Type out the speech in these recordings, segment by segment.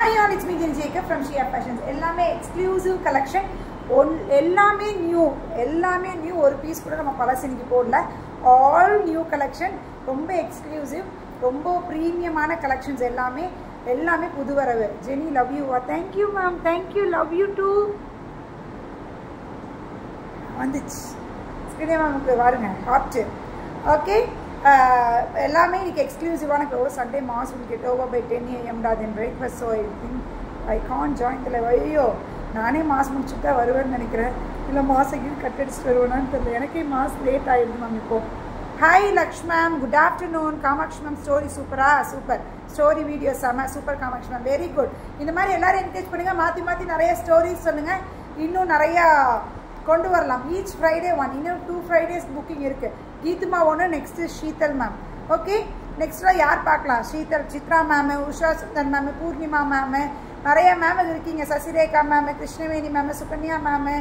Hi all, it's me Jenny Jacob from Shia Fashions. எல்லாமே exclusive collection. எல்லாமே new ஒரு piece கூட நம்ம பழசனிக்கு போடல. All new collection. ரொம்ப exclusive, ரொம்ப பிரீமியமான collections எல்லாமே புது வரவு. Jenny, love you. Thank you ma'am. Thank you. Love you too. வந்துச்சு. ஸ்கிரீன் மேம்க்கு வாருங்க. ஹாட். ஓகே. எல்லாமே இன்னைக்கு எக்ஸ்க்ளூசிவான Sunday mass will get over by 10 AM then breakfast, so I think I can't join the live. ஐயோ, நானே mass முடிச்சுட்டு தான் வருவேன்னு நினைக்கிறேன். இல்லை மாசக்கு கட் அடிச்சுட்டு வருவேனான்னு தெரியல. எனக்கே மாஸ் லேட் ஆகிடுது மேம் இப்போ. Hi Lakshmi ma'am, good afternoon. Kamatchi ma'am story சூப்பரா? சூப்பர் ஸ்டோரி வீடியோ செம super Kamakshi ma'am, very good. இந்த மாதிரி எல்லாரும் என்கரேஜ் பண்ணுங்கள், மாற்றி நிறைய ஸ்டோரிஸ் சொல்லுங்கள், இன்னும் நிறையா கொண்டு வரலாம். ஈச் ஃப்ரைடே ஒன், இன்னும் 2 Fridays புக்கிங் இருக்குது. கீதுமா ஒன்று, நெக்ஸ்ட்டு ஷீதல் மேம். ஓகே, நெக்ஸ்ட்டில் யார் பார்க்கலாம்? Sheetal, Chitra ma'am, Usha Sundan ma'am, Poornima ma'am, நிறைய மேம் இருக்கீங்க. Sasirekha ma'am, Krishnaveni ma'am, Sukanya ma'am,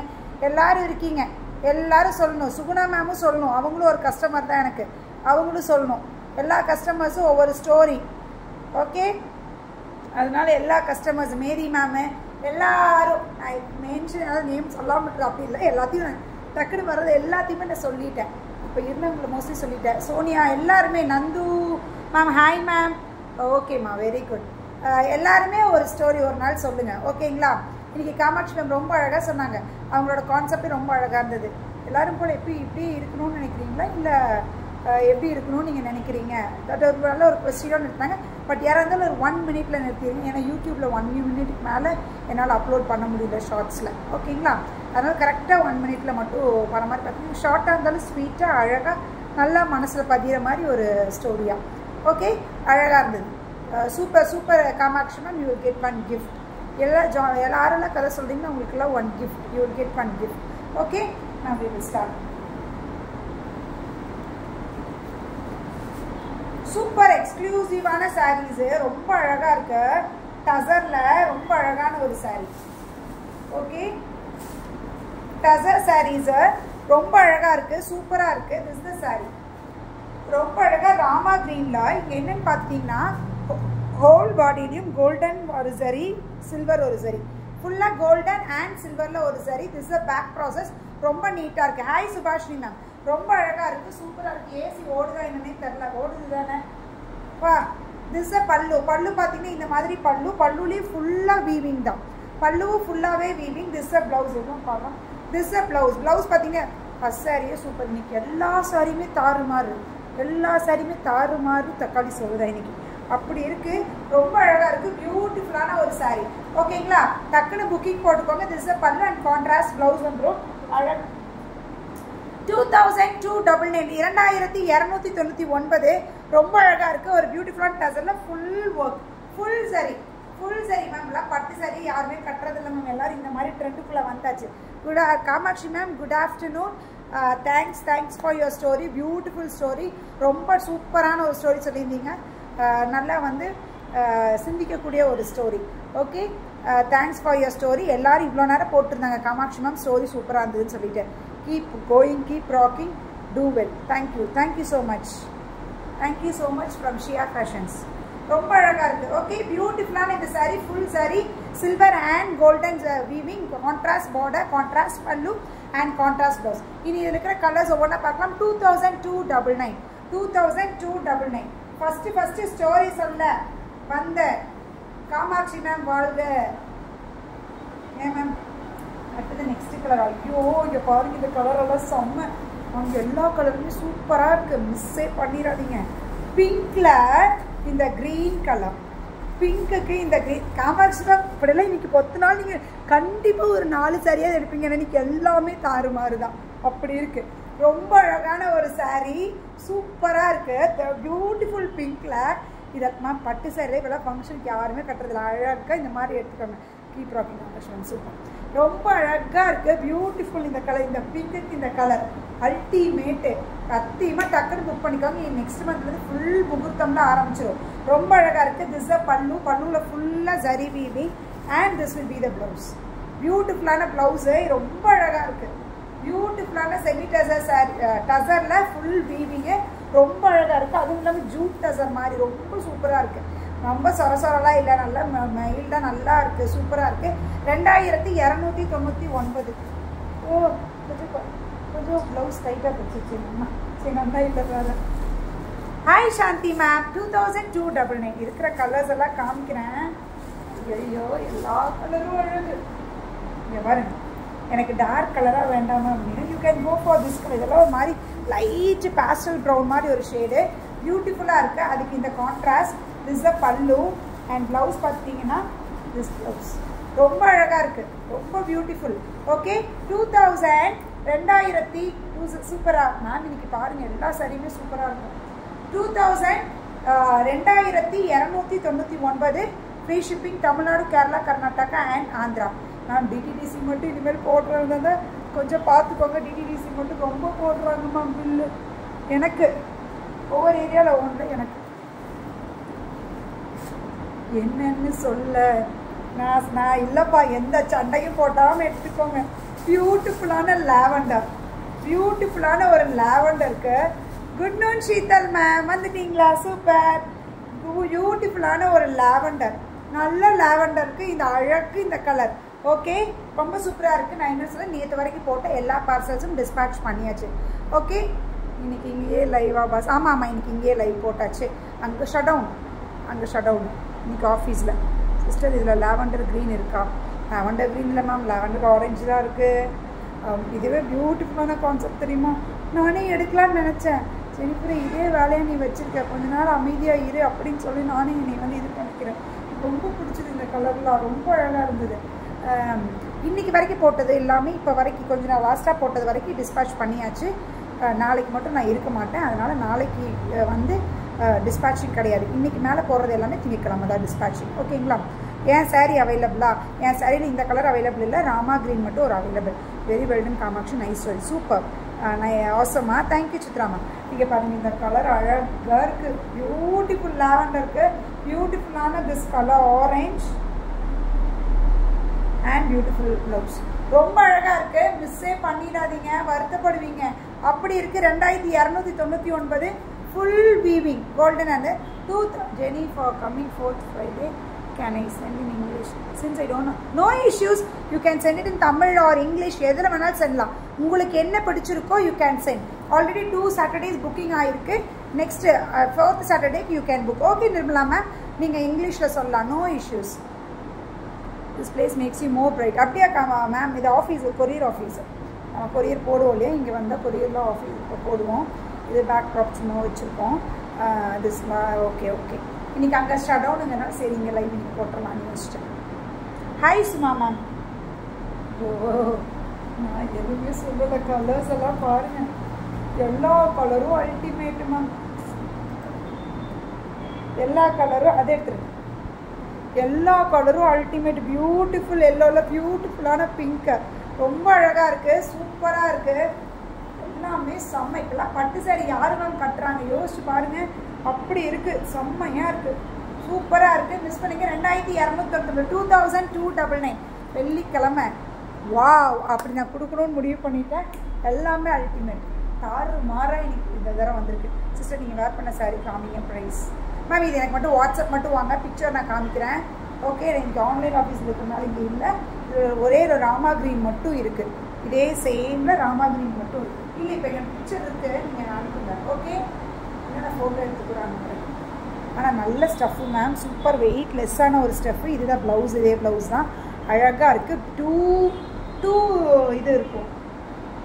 எல்லோரும் இருக்கீங்க. எல்லோரும் சொல்லணும். சுகுணா மேமும் சொல்லணும், அவங்களும் ஒரு கஸ்டமர் தான் எனக்கு, அவங்களும் சொல்லணும். எல்லா கஸ்டமர்ஸும் ஒவ்வொரு ஸ்டோரி. ஓகே, அதனால எல்லா கஸ்டமர்ஸ், மேரி மேமு, எல்லாரும் மென்ஷன், அதாவது நேம் சொல்லாமல் அப்படி இல்லை, எல்லாத்தையும் டக்குன்னு வர்றது எல்லாத்தையுமே நான் சொல்லிட்டேன். இப்போ இருந்தவங்களை மோஸ்ட்லி சொல்லிட்டேன். சோனியா, எல்லாருமே, நந்து மேம், ஹாய் மேம். ஓகேம்மா, வெரி குட். எல்லாருமே ஒரு ஸ்டோரி ஒரு நாள் சொல்லுங்கள், ஓகேங்களா? இன்றைக்கி காமாட்சி மேம் ரொம்ப அழகாக சொன்னாங்க. அவங்களோட கான்செப்டே ரொம்ப அழகாக இருந்தது. எல்லோரும் போல் இப்படி இருக்கணும்னு நினைக்கிறீங்களா, இல்லை எப்படி இருக்கணும்னு நீங்கள் நினைக்கிறீங்க? அது ஒரு நல்ல ஒரு கொஸ்டினோடு நிறுத்தாங்க. பட் யாராக இருந்தாலும் ஒரு 1 minute நிறுத்திடுங்க. ஏன்னா யூடியூப்பில் 1 minute மேலே என்னால் அப்லோட் பண்ண முடியல ஷார்ட்ஸில், ஓகேங்களா? அதனால் கரெக்டாக 1 minute மட்டும் வர மாதிரி பார்த்தீங்கன்னா, ஷார்ட்டாக இருந்தாலும் ஸ்வீட்டாக அழகாக நல்லா மனசில் பதிகிற மாதிரி ஒரு ஸ்டோரியாக. ஓகே, அழகாக இருந்தது. Super super Kamakshi ma'am, you will get 1 gift. யாரெல்லாம் கதை சொல்கிறீங்கன்னா உங்களுக்கெல்லாம் 1 gift, you will get 1 gift. Okay, நான் வி வில் ஸ்டார்ட். சூப்பர் எக்ஸ்க்ளூசிவான சாரீஸு, ரொம்ப அழகாக இருக்கு. டசரில் ரொம்ப அழகான ஒரு சாரீ. ஓகே, டசர் சாரீஸு ரொம்ப அழகாக இருக்குது, சூப்பராக இருக்குது. திஸ் த சாரீ ரொம்ப அழகாக ராமா க்ரீனில். இங்கே என்னென்னு பார்த்தீங்கன்னா, ஹோல் பாடிலையும் கோல்டன் ஒரு சரி, சில்வர் ஒரு சரி, ஃபுல்லாக கோல்டன் அண்ட் சில்வரில் ஒரு சரி. திஸ் அ பேக் ப்ராசஸ், ரொம்ப நீட்டாக இருக்குது. ஹாய் சுபாஷினி மேம், ரொம்ப அழகாக இருக்குது, சூப்பராக இருக்குது. ஏசி ஓடுதா என்னன்னே தெரில, ஓடுது தானே வா. திஸ் அ பல்லு பார்த்தீங்கன்னா இந்த மாதிரி பல்லுலேயும் ஃபுல்லாக வீவிங் தான், பல்லுவும் ஃபுல்லாகவே வீவிங். திஸ் அ ப்ளவுஸ், எதுவும் பார்க்கலாம். திஸ் அ ப்ளவுஸ் பார்த்தீங்கன்னா ஃபஸ்ட் சாரியே சூப்பர். இன்னைக்கு எல்லா சாரியுமே தாறுமாறு தக்காளி சொல்லுதா இன்னைக்கு, அப்படி இருக்குது. ரொம்ப அழகாக இருக்குது, பியூட்டிஃபுல்லான ஒரு சாரீ. ஓகேங்களா? டக்குன்னு புக்கிங் போட்டுக்கோங்க. This a pallu and contrast blouse வந்துடும். அழகு 2299, 2299. ரொம்ப அழகாக இருக்குது. ஒரு பியூட்டிஃபுல்லான டசரில் ஃபுல் ஒர்க், ஃபுல் சரி மேம். எல்லாம் பட்டு சரி யாருமே கட்டுறதில்லை மேம், எல்லோரும் இந்த மாதிரி ட்ரெண்டுக்குள்ளே வந்தாச்சு. Kamatchi ma'am, good afternoon. Thanks for your story, beautiful story. ரொம்ப சூப்பரான ஒரு ஸ்டோரி சொல்லியிருந்தீங்க. நல்லா வந்து சிந்திக்கக்கூடிய ஒரு story. Okay, thanks for your story. எல்லோரும் இவ்வளோ நேரம் போட்டிருந்தாங்க காமாட்சி மேம் ஸ்டோரி சூப்பராக இருந்ததுன்னு சொல்லிட்டு. Keep going, keep rocking, do well. Thank you so much from Shiya Fashions. ரொம்ப அழகாக இருக்குது. ஓகே, பியூட்டிஃபுல்லான இந்த sari, full sari silver and golden weaving, contrast border, contrast pallu and contrast blouse. இனி இதில் இருக்கிற கலர்ஸ் ஒவ்வொன்றா பார்க்கலாம். 2299. ஃபஸ்ட்டு ஸ்டோரி சொல்ல வந்த காமாட்சி மேம் வாழ்க. ஏன் மேம் அடுத்தது நெக்ஸ்ட் கலர்? ஐயோ, இங்கே பாருங்க, இந்த கலரெல்லாம் செம்ம. அவங்க எல்லா கலருமே சூப்பராக இருக்குது, மிஸ்ஸே பண்ணிடாதீங்க. பிங்க்கில் இந்த க்ரீன் கலர், பிங்க்குக்கு இந்த க்ரீன். காமாட்சி மேம் இப்படியெல்லாம் இன்றைக்கி 10 நாள் நீங்கள் கண்டிப்பாக ஒரு 4 சாரியாக எடுப்பீங்க. இன்றைக்கி எல்லாமே தாறுமாறு தான், அப்படி இருக்குது. ரொம்ப அழகான ஒரு சாரீ, சூப்பராக இருக்குது. பியூட்டிஃபுல் பிங்க்கில். இதை மேம் பட்டு சாரியில் இப்போலாம் ஃபங்க்ஷனுக்கு யாருமே கட்டுறதில்ல, அழகாக இந்த மாதிரி எடுத்துக்கோங்க. Keep rocking ma'am, super. ரொம்ப அழகாக இருக்குது, பியூட்டிஃபுல். இந்த கலர், இந்த பிங்க்குக்கு இந்த கலர் அல்டிமேட்டு. சத்தியமாக டக்குன்னு புக் பண்ணிக்கோங்க. நெக்ஸ்ட் மந்த்லேருந்து ஃபுல் முகூர்த்தம்லாம் ஆரம்பிச்சிடும். ரொம்ப அழகாக இருக்குது. திஸ் அ பல்லுவில் ஃபுல்லாக zari weaving and this will be the blouse. பியூட்டிஃபுல்லான ப்ளவுஸு, ரொம்ப அழகாக இருக்குது. பியூட்டிஃபுல்லான செமி டசர் சாரி, டசரில் ஃபுல் வீவிங்கு, ரொம்ப அழகாக இருக்குது. அதுவும் இல்லாமல் ஜூட் டசர் மாதிரி ரொம்ப சூப்பராக இருக்குது. ரொம்ப சொரசொரலாம் இல்லை, நல்லா மைல்டாக நல்லா இருக்குது, சூப்பராக இருக்குது. 2299. ஓ கொஞ்சம் ப்ளவுஸ் டைட்டாக தைச்சிருச்சுங்கம்மா. சரி நல்லா இல்லை வேறு. ஹாய் சாந்தி மேம். 2299 இருக்கிற கலர்ஸ் எல்லாம் காமிக்கிறேன். ஐயோ எல்லா கலரும் அழகு. இங்கே பாருங்க, எனக்கு டார்க் கலராக வேண்டாமா அப்படின்னா you can go for this colour. இதெல்லாம் ஒரு மாதிரி லைட் பேஸ்டல் ப்ரௌன் மாதிரி ஒரு ஷேடு, பியூட்டிஃபுல்லாக இருக்குது. அதுக்கு இந்த contrast. This the pallu and blouse பார்த்தீங்கன்னா திஸ் ப்ளவுஸ் ரொம்ப அழகாக இருக்குது, ரொம்ப பியூட்டிஃபுல். ஓகே 2000 சூப்பராக மேம் இன்னைக்கு பாருங்கள் எல்லா சாரியுமே சூப்பராக இருக்கும். 2299 free shipping Tamil Nadu, Kerala, Karnataka and Andhra. Ma'am DTDC மட்டும் இனிமேல் போடுறதுனால கொஞ்சம் பார்த்துக்கோங்க. டிடிடிசி மட்டும் ரொம்ப போடுறாங்கம்மா பில்லு. எனக்கு ஒவ்வொரு ஏரியாவில் ஒன்று எனக்கு என்னன்னு சொல்ல நான் இல்லைப்பா, எந்த சண்டையும் போட்டாமல் எடுத்துக்கோங்க. பியூட்டிஃபுல்லான லாவெண்டர், பியூட்டிஃபுல்லான ஒரு லாவெண்டருக்கு. குட் நூன் ஷீதல் மேம், வந்துட்டீங்களா? சூப்பர். பியூட்டிஃபுல்லான ஒரு லாவெண்டர், நல்ல லாவெண்டருக்கு இந்த அழகு, இந்த கலர். ஓகே ரொம்ப சூப்பராக இருக்குது. நான் என்ன சொல்ல, நேற்று வரைக்கும் போட்ட எல்லா பார்சல்ஸும் டிஸ்பேட்ச் பண்ணியாச்சு. ஓகே இன்னைக்கு இங்கேயே லைவாக பாஸ்? ஆமாம் இன்னைக்கு இங்கேயே லைவ் போட்டாச்சு. அங்கே ஷட் டவுன், இன்னைக்கு ஆஃபீஸில். சிஸ்டர் இதில் லாவெண்டர் க்ரீன் இருக்கா? லாவெண்டர் க்ரீன் இல்லை மேம், லாவெண்டர் ஆரஞ்சு தான் இருக்குது. இதுவே பியூட்டிஃபுல்லான கான்செப்ட் தெரியுமா? நானே எடுக்கலான்னு நினச்சேன். சரி அப்புறம் இதே வேலையை நீ வச்சுருக்க, கொஞ்ச நாள் அமைதியாக இரு அப்படின்னு சொல்லி நானே நீ வந்து இது பண்ணிக்கிறேன். ரொம்ப பிடிச்சது இந்த கலர்லாம், ரொம்ப அழகாக இருந்தது. இன்றைக்கி வரைக்கும் போட்டது எல்லாமே இப்போ வரைக்கும் கொஞ்சம் நான் லாஸ்ட்டாக போட்டது வரைக்கும் டிஸ்பேட்ச் பண்ணியாச்சு. நாளைக்கு மட்டும் நான் இருக்க மாட்டேன், அதனால் நாளைக்கு வந்து டிஸ்பேட்சிங் கிடையாது. இன்றைக்கி மேலே போடுறது எல்லாமே திங்கக்கிழமை தான் டிஸ்பேட்சிங். ஓகேங்களா? என் சாரீ அவைலபிளா? என் சாரியில் இந்த கலர் அவைலபிள் இல்லை, ராமா க்ரீன் மட்டும் ஒரு available. Very well done Kamatchi, nice well, super. நான் ஆசமா. தேங்க்யூ சித்ராமா. நீங்கள் பாருங்கள் இந்த கலர் அழகாக இருக்குது, பியூட்டிஃபுல் லாவெண்டருக்கு. பியூட்டிஃபுல்லான this colour orange and beautiful blouse ரொம்ப அழகாக இருக்குது. மிஸ்ஸே பண்ணிடாதீங்க, வருத்தப்படுவீங்க. அப்படி இருக்குது. 2299 full weaving golden and Jenny for coming 4th Friday. Can I send in English? Since I don't know. No issues. You can send it in Tamil or English. எதில் வேணாலும் செல்லலாம். உங்களுக்கு என்ன பிடிச்சிருக்கோ you can send. Already 2 Saturdays booking ஆயிருக்கு. Next 4th Saturday you can book. Okay Nirmala ma'am, நீங்கள் இங்கிலீஷில் சொல்லலாம். No issues. This place makes you more bright. அப்படியே மேம் இது ஆஃபீஸ், கொரியர் ஆஃபீஸ். நம்ம கொரியர் போடுவோம் இல்லையா, இங்கே வந்தால் கொரியரில் ஆஃபீஸ் போடுவோம். இது பேக் ட்ராப் சும்மா வச்சுருக்கோம். This okay okay. இன்றைக்கி அங்கே ஸ்டார்ட் ஆகணுங்கன்னா சரி இங்கே லைவ் இன்றைக்கி போட்டுடலான்னு யோசிச்சேன். Hi Suma ma'am. ஓ நான் எதுவுமே சொல்லலை. கலர்ஸ் எல்லாம் பாருங்கள், எல்லா கலரும் அல்டிமேட்டு மேம். எல்லா கலரும் அதை எடுத்துருங்க. எல்லா கலரும் அல்டிமேட். பியூட்டிஃபுல் எல்லோவில் பியூட்டிஃபுல்லான பிங்க்கு ரொம்ப அழகாக இருக்குது, சூப்பராக இருக்குது. எல்லாமே செம்ம. இப்போலாம் பட்டு சாரி யாரு மேம் கட்டுறாங்க யோசிச்சு பாருங்கள். அப்படி இருக்குது, செம்மையாக இருக்குது, சூப்பராக இருக்குது. மிஸ் பண்ணிக்க. 2299 2299 வெள்ளிக்கிழமை. வாவ் அப்படி நான் கொடுக்கணும்னு முடிவு பண்ணிட்டேன். எல்லாமே அல்டிமேட். தாறு மாறாக இன்னைக்கு இந்த தடவை வந்திருக்கு. சிஸ்டர் நீங்கள் வேர் பண்ண சாரி காமிங்க ப்ரைஸ். மேம் இது எனக்கு மட்டும் வாட்ஸ்அப் மட்டும் வாங்க, பிக்சர் நான் காமிக்கிறேன். ஓகே எனக்கு ஆன்லைன் ஆஃபீஸில் இருக்கிறனால இங்கே இல்லை. ஒரே ஒரு ராமா க்ரீன் மட்டும் இருக்குது. இதே சேமில் ராமா க்ரீன் மட்டும் இருக்குது. இல்லை இப்போ என் பிக்சர் இருக்குது, நீங்கள் அனுப்புங்க. ஓகே என்னென்ன ஃபோட்டோ எடுத்துக்கிறாங்க. ஆனால் நல்ல ஸ்டஃப்பு மேம், சூப்பர் வெயிட்லெஸ்ஸான ஒரு ஸ்டஃப்பு. இதுதான் ப்ளவுஸ், இதே ப்ளவுஸ் தான் அழகாக இருக்குது. டூ இது இருக்கும்.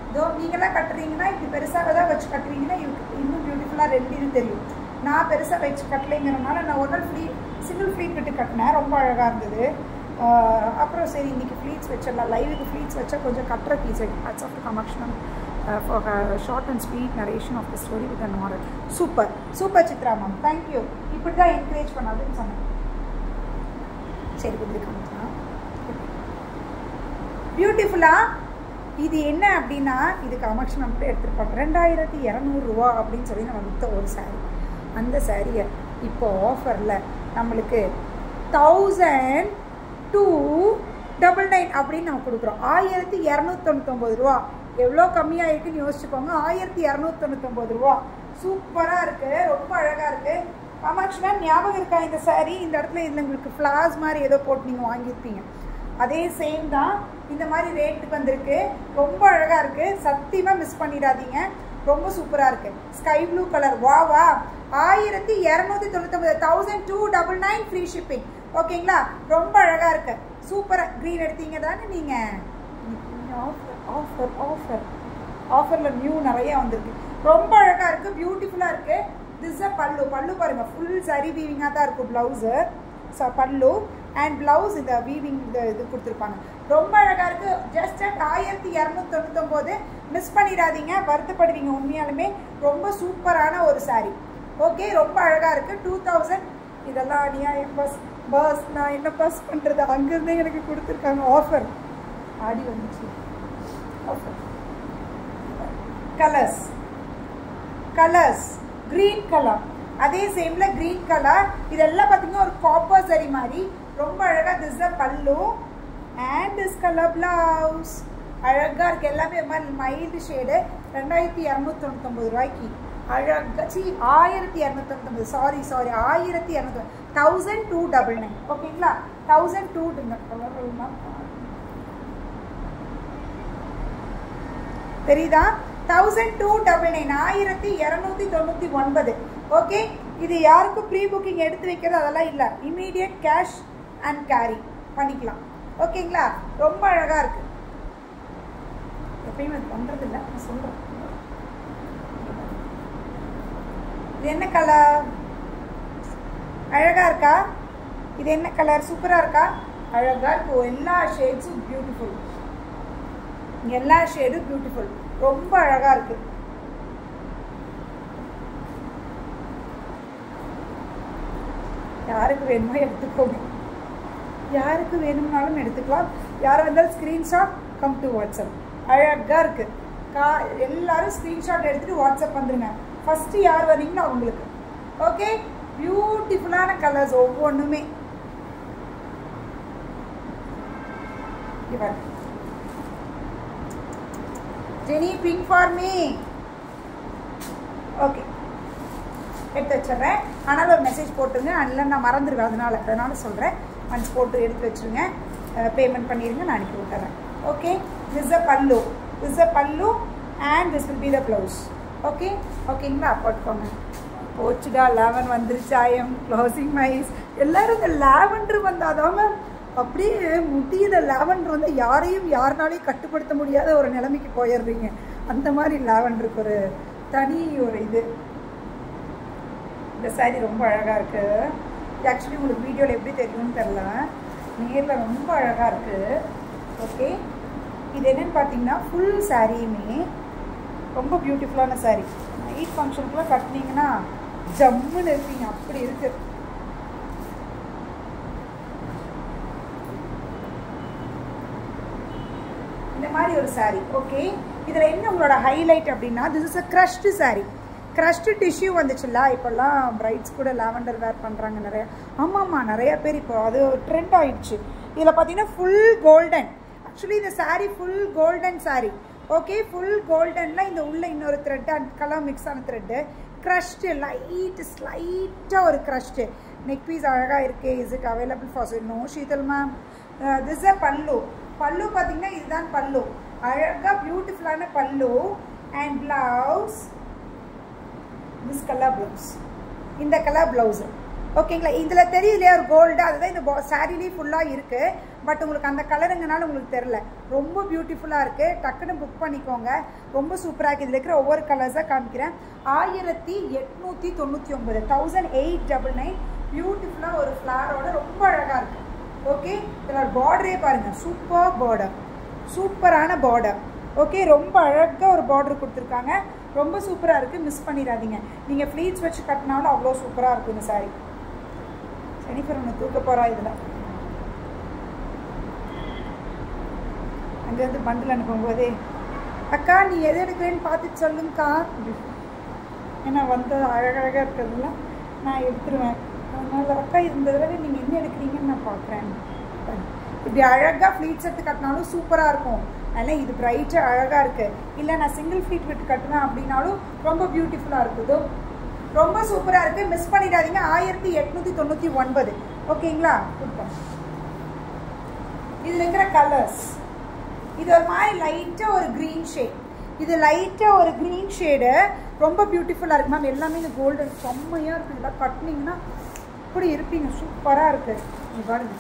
இதோ நீங்களாம் கட்டுறீங்கன்னா இப்படி பெருசாக தான் வச்சு கட்டுறீங்கன்னா இன்னும் பியூட்டிஃபுல்லாக 2 இது தெரியும். நான் பெருசாக வச்சு கட்டலைங்கிறனால நான் ஒரு நாள் சிங்கிள் ஃப்ளீட் விட்டு கட்டினேன், ரொம்ப அழகாக இருந்தது. அப்புறம் சரி இன்றைக்கி ஃப்ளீட்ஸ் வச்சிடலாம். லைவுக்கு ஃப்ளீட்ஸ் வச்சா கொஞ்சம் கட்டுற piece. Hats off to commercial for short and sweet narration of the story with an oral. Super super Chitra ma'am, thank you. இப்படி தான் என்கரேஜ் பண்ணாதுன்னு சொன்னேன். சரி இப்படி காமிக்கலாம். பியூட்டிஃபுல்லாக இது என்ன அப்படின்னா இது காமாட்சி நம்மளே எடுத்துருப்பாங்க. 2200 ரூபா அப்படின்னு சொல்லி நம்ம விற்ற ஒரு சாரீ. அந்த சாரியை இப்போ ஆஃபரில் நம்மளுக்கு 1299 அப்படின்னு நம்ம கொடுக்குறோம். 1299 ரூபா. எவ்வளோ கம்மியாக இருக்குன்னு யோசிச்சுக்கோங்க. 1299 ரூபா. சூப்பராக இருக்குது, ரொம்ப அழகாக இருக்குது. காமாட்சி மேம் ஞாபகம் இருக்கா இந்த சாரீ? இந்த இடத்துல இதில் உங்களுக்கு ஃப்ளார்ஸ் மாதிரி ஏதோ போட்டு நீங்கள் வாங்கியிருப்பீங்க. அதே சேம் தான், இந்த மாதிரி ரேட்டுக்கு வந்திருக்கு. ரொம்ப அழகாக இருக்குது, சத்தியமாக மிஸ் பண்ணிடாதீங்க. ரொம்ப சூப்பராக இருக்குது. Sky blue colour. வா 1299, 1299 ஃப்ரீ ஷிப்பிங். ஓகேங்களா? ரொம்ப அழகாக இருக்கு, சூப்பராக. க்ரீன் எடுத்தீங்க தானே நீங்கள்? ஆஃபரில் நியூ நிறையா வந்திருக்கு. ரொம்ப அழகாக இருக்குது, பியூட்டிஃபுல்லாக இருக்குது. This a pallu. பல்லு பாருங்கள், ஃபுல் சரி வீவிங்காக தான் இருக்கும் ப்ளவுஸு. ஸோ பல்லு அண்ட் ப்ளவுஸ் இந்த வீவிங் இது கொடுத்துருப்பாங்க. ரொம்ப அழகாக இருக்குது. Just at 1299. மிஸ் பண்ணிடாதீங்க, வருத்தப்படுவீங்க உண்மையாலுமே. ரொம்ப சூப்பரான ஒரு சாரீ. ஓகே, ரொம்ப அழகாக இருக்குது. 2000. இதெல்லாம் அநியாயம். பஸ் நான் என்ன பஸ் பண்ணுறது? அங்கேருந்தே எனக்கு கொடுத்துருக்காங்க ஆஃபர். ஆடி வந்துச்சு ஆஃபர். கலர்ஸ் க்ரீன் கலர், அதே சேமில் க்ரீன் கலர். இதெல்லாம் பார்த்தீங்கன்னா ஒரு காப்பர் சரி மாதிரி ரொம்ப அழகாக. This a pallu and this colour blouse. அழகாக இருக்குது. எல்லாமே மாதிரி மைல்டு ஷேடு. 2299 ரூபாய்க்கு அழகாக. 1299. சாரி 1299. 1299. ஓகேங்களா? 1200 தெரியுதா? 1299. 1299. ஓகே, இது யாருக்கும் ப்ரீ புக்கிங் எடுத்து வைக்கிறது அதெல்லாம் இல்லை. இமீடியட் கேஷ் அண்ட் கேரி பண்ணிக்கலாம். ஓகேங்களா? ரொம்ப அழகாக இருக்குது. எப்பயுமே அது பண்ணுறது இல்லை, நான் சொல்கிறேன். இது என்ன கலர்? அழகாக இருக்கா? இது என்ன கலர்? சூப்பராக இருக்கா? அழகாக இருக்கும். எல்லா ஷேட்ஸும் பியூட்டிஃபுல். எல்லா ஷேடும் பியூட்டிஃபுல். ரொம்ப அழகாக இருக்குது. யாருக்கு வேணுமோ எடுத்துக்கோங்க, யாருக்கு வேணும்னாலும் எடுத்துக்கலாம். யார் வந்தாலும் ஸ்க்ரீன்ஷாட் கம் டு வாட்ஸ்அப். அழகாக இருக்குது. எல்லாரும் ஸ்க்ரீன்ஷாட் எடுத்துகிட்டு வாட்ஸ்அப் வந்துடுங்க. ஃபஸ்ட்டு யார் வரீங்களோ அவங்களுக்கு. ஓகே, பியூட்டிஃபுல்லான கலர்ஸ் ஒவ்வொன்றுமே. இவர் Jenny pink for me. Okay, எடுத்து வச்சிடுறேன். ஆனால் ஒரு மெசேஜ் போட்டுருங்க. அதில் நான் மறந்துடுவேன், அதனால சொல்கிறேன். மன்ஸ் போட்டு எடுத்து வச்சுருங்க, பேமெண்ட் பண்ணிடுங்க, நான் அனுப்பி விட்டுறேன். Okay, this a pallu and this will be the blouse. Okay, ஓகேங்களா? போட்டுக்கோங்க. போச்சுடா, 11 வந்துருச்சு. I am closing my ice. எல்லோரும் இந்த லாவெண்டர் வந்தாதாங்க அப்படியே முடியுத. லாவெண்டர் வந்து யாருனாலையும் கட்டுப்படுத்த முடியாத ஒரு நிலைமைக்கு போயிடுறீங்க. அந்த மாதிரி லாவெண்டருக்கு ஒரு தனி ஒரு இது. இந்த சாரீ ரொம்ப அழகாக இருக்குது. ஆக்சுவலி உங்களுக்கு வீடியோவில் எப்படி தெரியும்னு தெரில, நேரில் ரொம்ப அழகாக இருக்குது. ஓகே, இது என்னென்னு பார்த்தீங்கன்னா ஃபுல் சாரியுமே ரொம்ப பியூட்டிஃபுல்லான சாரீ. நைட் ஃபங்க்ஷனுக்குலாம் கட்டினீங்கன்னா ஜம்முன்னு இருப்பீங்க, அப்படி இருக்குது. இந்த மாதிரி ஒரு சாரீ. ஓகே, இதில் என்ன உங்களோட ஹைலைட் அப்படின்னா, this is a crushed sari. Crushed tissue வந்துச்சுல்ல, இப்போல்லாம் பிரைட்ஸ் கூட லாவெண்டர் வேர் பண்ணுறாங்க நிறையா. ஆமாம்மா, நிறையா பேர் இப்போ அது ட்ரெண்ட் ஆகிடுச்சு. இதில் பார்த்தீங்கன்னா ஃபுல் கோல்டன். ஆக்சுவலி இந்த sari full golden sari. Okay, full கோல்டனில் இந்த உள்ள இன்னொரு த்ரெட் அண்ட் கலர் மிக்ஸ் ஆன த்ரெட்டு. க்ரஷ்டு ஸ்லைட்டாக ஒரு க்ரஷ்டு. நெக் பீஸ் அழகாக இருக்குது. Is it available for no Sheetal ma'am? This a pallu. Pallu பார்த்தீங்கன்னா இதுதான் பல்லு. அழகாக பியூட்டிஃபுல்லான pallu and blouse. This colour blouse. இந்த கலர் ப்ளவுஸு. ஓகேங்களா? இதில் தெரியுது இல்லையா ஒரு கோல்டு, அதுதான் இந்த சாரீலேயே ஃபுல்லாக இருக்குது. பட் உங்களுக்கு அந்த கலருங்கனால உங்களுக்கு தெரில. ரொம்ப பியூட்டிஃபுல்லாக இருக்குது. டக்குன்னு புக் பண்ணிக்கோங்க. ரொம்ப சூப்பராக இருக்குது. இதில் இருக்கிற ஒவ்வொரு கலர்ஸாக காமிக்கிறேன். 1899. 1899. பியூட்டிஃபுல்லாக ஒரு ஃப்ளாரோட ரொம்ப அழகாக இருக்குது. ஓகே, இதில் பார்டரே பாருங்கள், சூப்பர் பார்டர், சூப்பரான பார்டர். ஓகே, ரொம்ப அழகாக ஒரு பார்டர் கொடுத்துருக்காங்க. ரொம்ப சூப்பராக இருக்குது, மிஸ் பண்ணிடாதீங்க. நீங்கள் ஃப்ளீட்ஸ் வச்சு கட்டினாலும் அவ்வளோ சூப்பராக இருக்கும் இந்த சாரீ. ஜெனிஃபர் ஒன்று தூக்க போகிறா. இதில் அங்கேருந்து பண்டில் அனுப்பும்போதே, அக்கா நீ எது எடுக்கிறேன்னு பார்த்துட்டு சொல்லுங்கக்கா. ஏன்னா வந்து அழகழகாக இருக்கிறதுல நான் எடுத்துருவேன். அதனால் அக்கா இந்த தடவை நீங்கள் என்ன எடுக்கிறீங்கன்னு நான் பார்க்குறேன். இப்படி அழகாக ஃப்ளீட்ஸ் எடுத்து கட்டினாலும் சூப்பராக இருக்கும். அதனால் இது பிரைட்டாக அழகாக இருக்குது. இல்லை நான் சிங்கிள் ஃப்ளீட் விட்டு கட்டுவேன் அப்படின்னாலும் ரொம்ப பியூட்டிஃபுல்லாக இருக்குதோ. ரொம்ப சூப்பராக இருக்குது, மிஸ் பண்ணிடாதீங்க. 1899. ஓகேங்களா? கொடுப்போம். இதில் இருக்கிற கலர்ஸ் இது ஒரு மாதிரி லைட்டாக ஒரு க்ரீன் ஷேட். இது லைட்டாக ஒரு க்ரீன் ஷேடு, ரொம்ப பியூட்டிஃபுல்லாக இருக்குது மேம். எல்லாமே இந்த கோல்டன் செம்மையாக இருக்குது. இதெல்லாம் கட்டினீங்கன்னா இப்படி இருப்பீங்க. சூப்பராக இருக்குது. இது பாருங்க,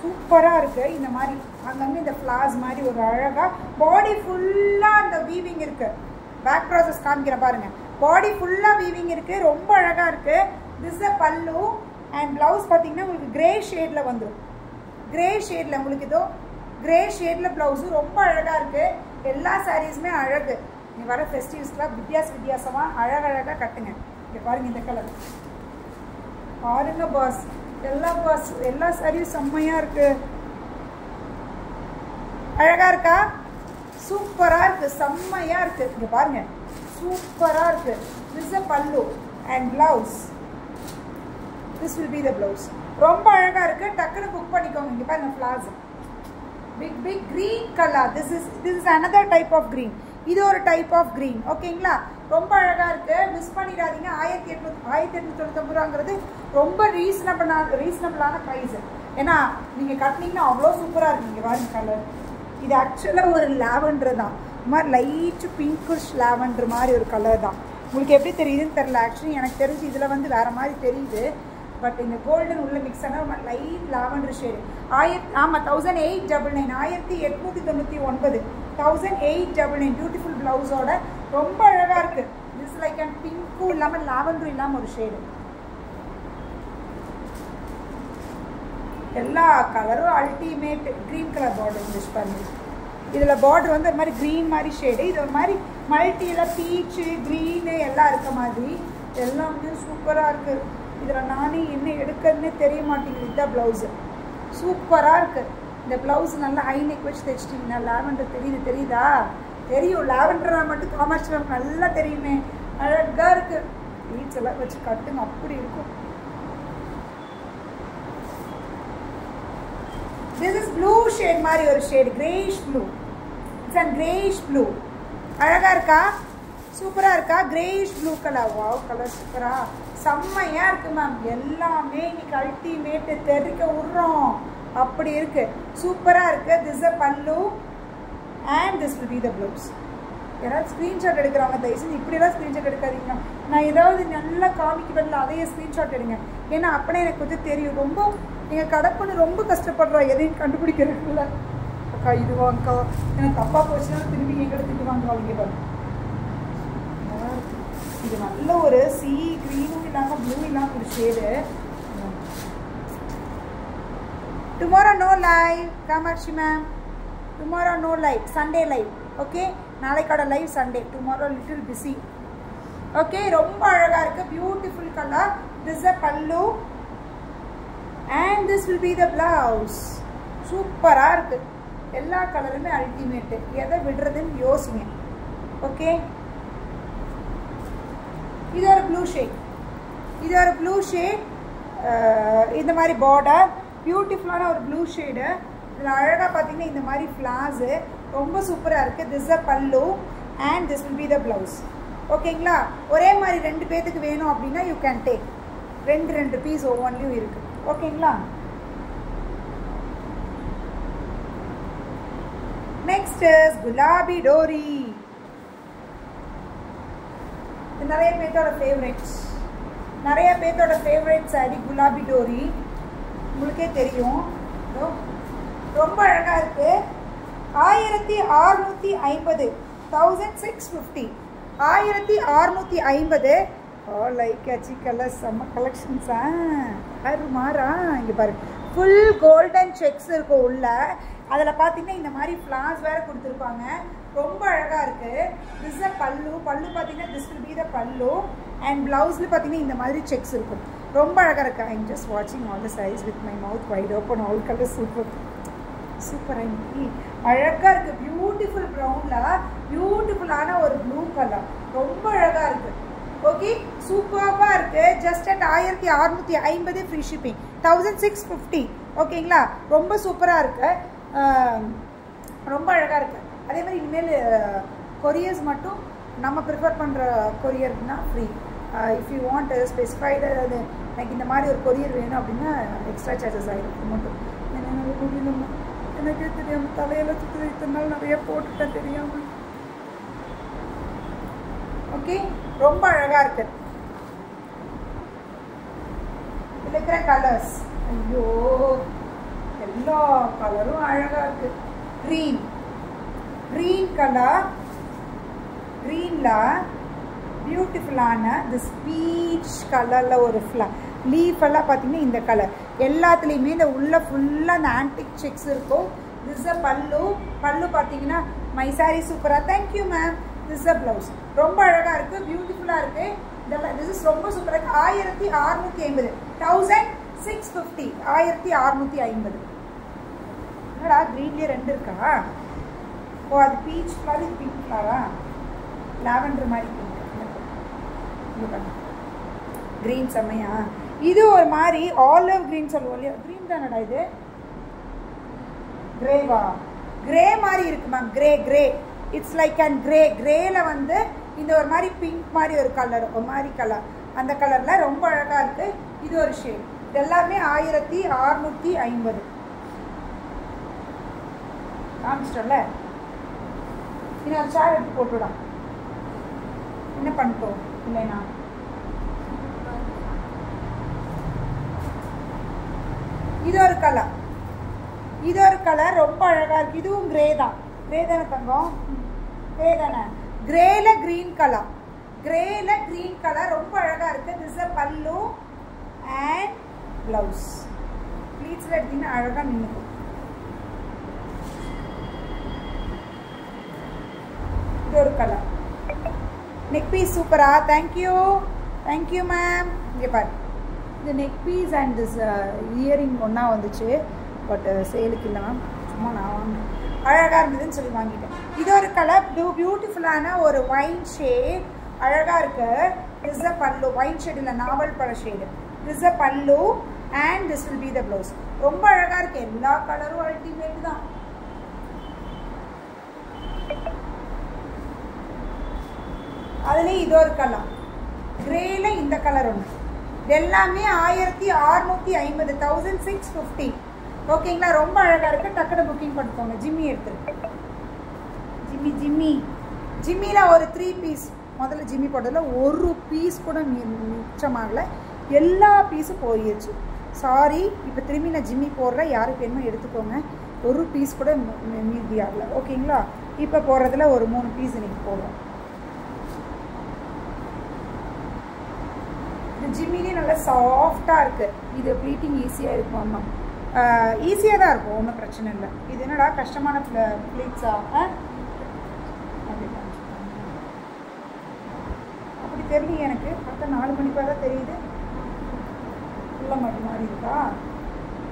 சூப்பராக இருக்குது. இந்த மாதிரி அங்கங்கே இந்த ஃப்ளார்ஸ் மாதிரி ஒரு அழகாக பாடி ஃபுல்லாக அந்த வீவிங் இருக்குது. பேக் ப்ராசஸ் காமிக்கிற பாருங்கள். பாடி ஃபுல்லாக வீவிங் இருக்குது, ரொம்ப அழகாக இருக்குது. This a pallu and blouse பார்த்தீங்கன்னா உங்களுக்கு கிரே ஷேடில் வந்துடும். கிரே ஷேடில் உங்களுக்கு இதோ கிரே ஷேடில் ப்ளவுஸு ரொம்ப அழகாக இருக்குது. எல்லா சாரீஸுமே அழகு. நீ வர ஃபெஸ்டிவ்ஸ்லாம் வித்தியாசமாக அழகழகாக கட்டுங்க. இங்கே பாருங்கள், இந்த கலர் பாருங்க பாஸ். எல்லா சாரியும் செம்மையாக இருக்குது. அழகாக இருக்கா? சூப்பராக இருக்குது, செம்மையாக இருக்குது. இங்கே பாருங்கள், சூப்பராக இருக்குது. This a pallu and blouse. This will be the blouse. ரொம்ப அழகாக இருக்குது. டக்குன்னு புக் பண்ணிக்கோங்க. இங்கே பாருங்கள் flowers, big green color. this is another type of green. இது ஒரு டைப் ஆஃப் green. ஓகேங்களா? ரொம்ப அழகாக இருக்குது, மிஸ் பண்ணிடாதீங்க. 1899 ரூபாங்கிறது ரொம்ப ரீசனபிளான ப்ரைஸு. ஏன்னா நீங்கள் கட்டினீங்கன்னா அவ்வளோ சூப்பராக இருக்குது. இங்கே பாருங்க கலர். இது ஆக்சுவலாக ஒரு லாவெண்டர் தான். இந்த மாதிரி லைட்டு பிங்கிஷ் லாவெண்டர் மாதிரி ஒரு கலர் தான். உங்களுக்கு எப்படி தெரியுதுன்னு தெரில. ஆக்சுவலி எனக்கு தெரிஞ்சு இதில் வந்து வேறு மாதிரி தெரியுது. பட் இந்த கோல்டன் உள்ள மிக்ஸ் ஆனால் லைட் லாவெண்டர் ஷேடு. ஆமாம் 1899. 1899. 1899 பியூட்டிஃபுல் ப்ளவுஸோட ரொம்ப அழகாக இருக்குது. திஸ் லைக் அண்ட் பிங்க்கும் இல்லாமல் லாவெண்டரும் இல்லாமல் ஒரு ஷேடு. எல்லா கலரும் ultimate. Green colour border use பண்ணி இதில் பார்டர் வந்து ஒரு மாதிரி க்ரீன் மாதிரி ஷேடு. இது ஒரு மாதிரி மல்டியில் பீச்சு க்ரீனு எல்லாம் இருக்க மாதிரி எல்லாமே சூப்பராக இருக்குது. இதில் நானே என்ன எடுக்கிறதுனே தெரிய மாட்டேங்குது. இதுதான் ப்ளவுஸு. சூப்பராக இருக்குது. இந்த ப்ளவுஸ் நல்லா ஹை நெக் வச்சு தைச்சிட்டிங்கன்னா லாவெண்டர் தெரியுதா? தெரியும். லாவெண்டராக மட்டும் காமர்ஷியல் நல்லா தெரியுமே. அழகாக இருக்குது. பீட்ஸ் எல்லாம் வச்சு கட்டுங்க, அப்படி இருக்கும். திஸ் இஸ் ப்ளூ ஷேட் மாதிரி ஒரு shade, Grace blue. It's and Grace blue. அழகாக இருக்கா? சூப்பராக இருக்கா? Grace blue colour. Wow, colour சூப்பரா செம்மையாக இருக்குது மேம். எல்லாமே இன்னைக்கு அல்டிமேட்டு தெரிவிக்க விட்றோம். அப்படி இருக்குது, சூப்பராக இருக்குது. This a pallu and this will be the blouse. யாராவது ஸ்க்ரீன்ஷாட் எடுக்கிறாங்க, தயவுசெய்து இப்படியெல்லாம் ஸ்க்ரீன்ஷாட் எடுக்காதீங்க. நான் ஏதாவது நல்லா காமிக்க பதில் அதையே ஸ்க்ரீன்ஷாட் எடுங்க. ஏன்னா அப்படியே எனக்கு கொஞ்சம் தெரியும். ரொம்ப நீங்கள் கடை பண்ணி ரொம்ப கஷ்டப்படுறோம் எதையும் கண்டுபிடிக்கிறதுக்குள்ள. அக்கா இது வாங்கக்கா, எனக்கு தப்பாக போச்சுன்னா திரும்பி எங்கிட்ட திட்டுவாங்க. அவங்க பாருங்க, இது நல்ல ஒரு சி க்ரீனும் இல்லாமல் ப்ளூ இல்லாமல் ஒரு shade. Tomorrow no live Kamakshi ma'am. Tomorrow no live, Sunday live. Okay, நாளைக்கோட live Sunday. Tomorrow little busy. Okay, ரொம்ப அழகாக இருக்குது. Beautiful colour. This a pallu and this will be the blouse. சூப்பராக இருக்குது. எல்லா கலருமே அல்டிமேட்டு. எதை விடுறதுன்னு யோசிங்க. ஓகே, இது ஒரு ப்ளூ ஷேட். இது ஒரு ப்ளூ ஷேட். இந்த மாதிரி பார்டர் பியூட்டிஃபுல்லான ஒரு ப்ளூ ஷேடு. இதில் அழகாக பார்த்தீங்கன்னா இந்த மாதிரி ஃப்ளார்ஸு ரொம்ப சூப்பராக இருக்குது. This a pallu and this will be the blouse. ஓகேங்களா? ஒரே மாதிரி 2 பேத்துக்கு வேணும் அப்படின்னா யூ கேன் டேக். 2 பீஸ் ஒவ்வொன்றிலையும் இருக்குது. ஓகேங்களா? Next is Gulabi Dori. நிறைய பேர்த்தோட ஃபேவரேட்ஸ். Sorry Gulabi Tory. உங்களுக்கே தெரியும். ரொம்ப அழகாக இருக்குது. 1650. 1650. 1650. லைக் ஆச்சு கலர். செம்ம கலெக்ஷன்ஸா மாறா. இங்கே பாரு, ஃபுல் கோல்டன் செக்ஸ் இருக்கும் உள்ள. அதில் பார்த்தீங்கன்னா இந்த மாதிரி ஃப்ளார்ஸ் வேறு கொடுத்துருப்பாங்க. ரொம்ப அழகாக இருக்குது. திஸ் அ பல்லு. பார்த்தீங்கன்னா this will be the pallu and ப்ளவுஸில் பார்த்தீங்கன்னா இந்த மாதிரி செக்ஸ் இருக்கும். ரொம்ப அழகாக இருக்குது. ஐ எம் ஜஸ்ட் வாட்சிங் all the size with my mouth white open. All colour சூப்பராக இன்னைக்கு அழகாக இருக்குது. பியூட்டிஃபுல் ப்ரௌனில் பியூட்டிஃபுல்லான ஒரு ப்ளூ கலர். ரொம்ப அழகாக இருக்குது. ஓகே, சூப்பராக இருக்குது. Just at 1650 free shipping. 1650. ஓகேங்களா? ரொம்ப சூப்பராக இருக்குது. ரொம்ப அழகாக இருக்குது. அதே மாதிரி இனிமேல் கொரியர்ஸ் மட்டும் நம்ம ப்ரிஃபர் பண்ணுற கொரியர்னா free. If you want specified அது எனக்கு இந்த மாதிரி ஒரு கொரியர் வேணும் அப்படின்னா எக்ஸ்ட்ரா சார்ஜஸ் ஆகிடும். இது மட்டும் எனக்கு முடியலம்மா, எனக்கே தெரியாமல் தலையில் சுற்றி இத்தனை நாள் நிறைய போட்டுட்டேன் தெரியாமல். ஓகே, ரொம்ப அழகாக இருக்குது. இதில் இருக்கிற கலர்ஸ், ஐயோ எல்லா கலரும் அழகாக இருக்குது. க்ரீன் கலர், க்ரீனில் பியூட்டிஃபுல்லான திஸ் பீச் கலரில் ஒரு லீஃப் எல்லாம் பார்த்தீங்கன்னா இந்த கலர் எல்லாத்துலேயுமே இந்த உள்ள ஃபுல்லாக அந்த ஆன்டிக் செக்ஸ் இருக்கும். திஸ் அ பல்லு பார்த்தீங்கன்னா மை சாரி சூப்பராக, thank you ma'am. This a blouse ரொம்ப அழகாக இருக்குது, பியூட்டிஃபுல்லாக இருக்குது. இதெல்லாம் திஸ் இஸ் ரொம்ப சூப்பராக இருக்குது. 1650, 1650, 1650. என்னடா க்ரீன்லேயே 2 இருக்கா? ஓ, அது பீச் ஃப்ளவர், இது பிங்க் ஃப்ளவரா? லாவெண்டர் மாதிரி க்ரீன் செம்மையா? இது ஒரு மாதிரி ஆலிவ் க்ரீன் சொல்லுவோம் இல்லையா? க்ரீன் தானடா இது? கிரேவா? கிரே மாதிரி இருக்கு ma'am. Grey it's like and கிரேல வந்து இந்த ஒரு மாதிரி பிங்க் மாதிரி ஒரு கலர், ஒரு மாதிரி கலர், அந்த கலரில் ரொம்ப அழகாக இருக்குது. இது ஒரு ஷேட். இது எல்லாமே 1650 காமிச்சிட்டோம்ல. இன்னொரு சேர் எடுத்து போட்டுவிடா. என்ன பண்ணிட்டோம் இல்லைண்ணா? இது ஒரு கலர் ரொம்ப அழகா இருக்கு. இதுவும் கிரே தானே தங்கம்? கிரே தானே? கிரேல கிரீன் கலர் ரொம்ப அழகா இருக்கு. This is pallu and blouse. ப்ளீட்ஸ்ல எடுத்தீங்கன்னா அழகா நின்னுக்கும். இது ஒரு கலர். நெக் பீஸ் சூப்பரா, தேங்க்யூ மேம். இங்கே பாரு, இந்த neck piece and this earring ஒன்றா வந்துச்சு. பட் சேலுக்கு இல்லை மேம், சும்மா நான் வாங்கினேன், அழகாக இருந்ததுன்னு சொல்லி வாங்கிட்டேன். இது ஒரு கலர், பியூட்டிஃபுல்லான ஒரு ஒயின் ஷேட், அழகாக இருக்கு. திஸ் அ பல்லு, ஒயின் ஷேட் இல்லை, நாவல் பழ shade. This a pallu and this will be the blouse. ரொம்ப அழகாக இருக்கு. எல்லா கலரும் அல்டிமேட் தான். அதுலேயே இது ஒரு கலர், கிரேல இந்த கலர் ஒன்று. இது எல்லாமே 1650, 1650. ஓகேங்களா? ரொம்ப அழகாக இருக்குது. டக்குனு புக்கிங் பண்ணிக்கோங்க. ஜிம்மி எடுத்துருக்கு. ஜிம்மியில் ஒரு 3 பீஸ். முதல்ல ஜிம்மி போட்டதில் ஒரு பீஸ் கூட மிச்சமாகலை, எல்லா பீஸும் போயிடுச்சு. சாரி, இப்போ திரும்பி நான் ஜிம்மி போடுறேன், யாருக்கு வேணுமோ எடுத்துக்கோங்க. ஒரு பீஸ் கூட மீதி ஆகலை. ஓகேங்களா? இப்போ போடுறதுல ஒரு 3 பீஸ் இன்றைக்கி போடுறோம். ஜிம்மிலே நல்லா சாஃப்டாக இருக்குது. இது ப்ளீட்டிங் ஈஸியாக இருக்கும். அம்மா ஈஸியாக தான் இருக்கும், ஒன்றும் பிரச்சனை இல்லை. இது என்னடா கஷ்டமான ப்ளீட்ஸா? அப்படி தெரியல எனக்கு. பார்த்தா 4 மணிக்காக தான் தெரியுது. உள்ள மட்டும் மாதிரி இருக்கா?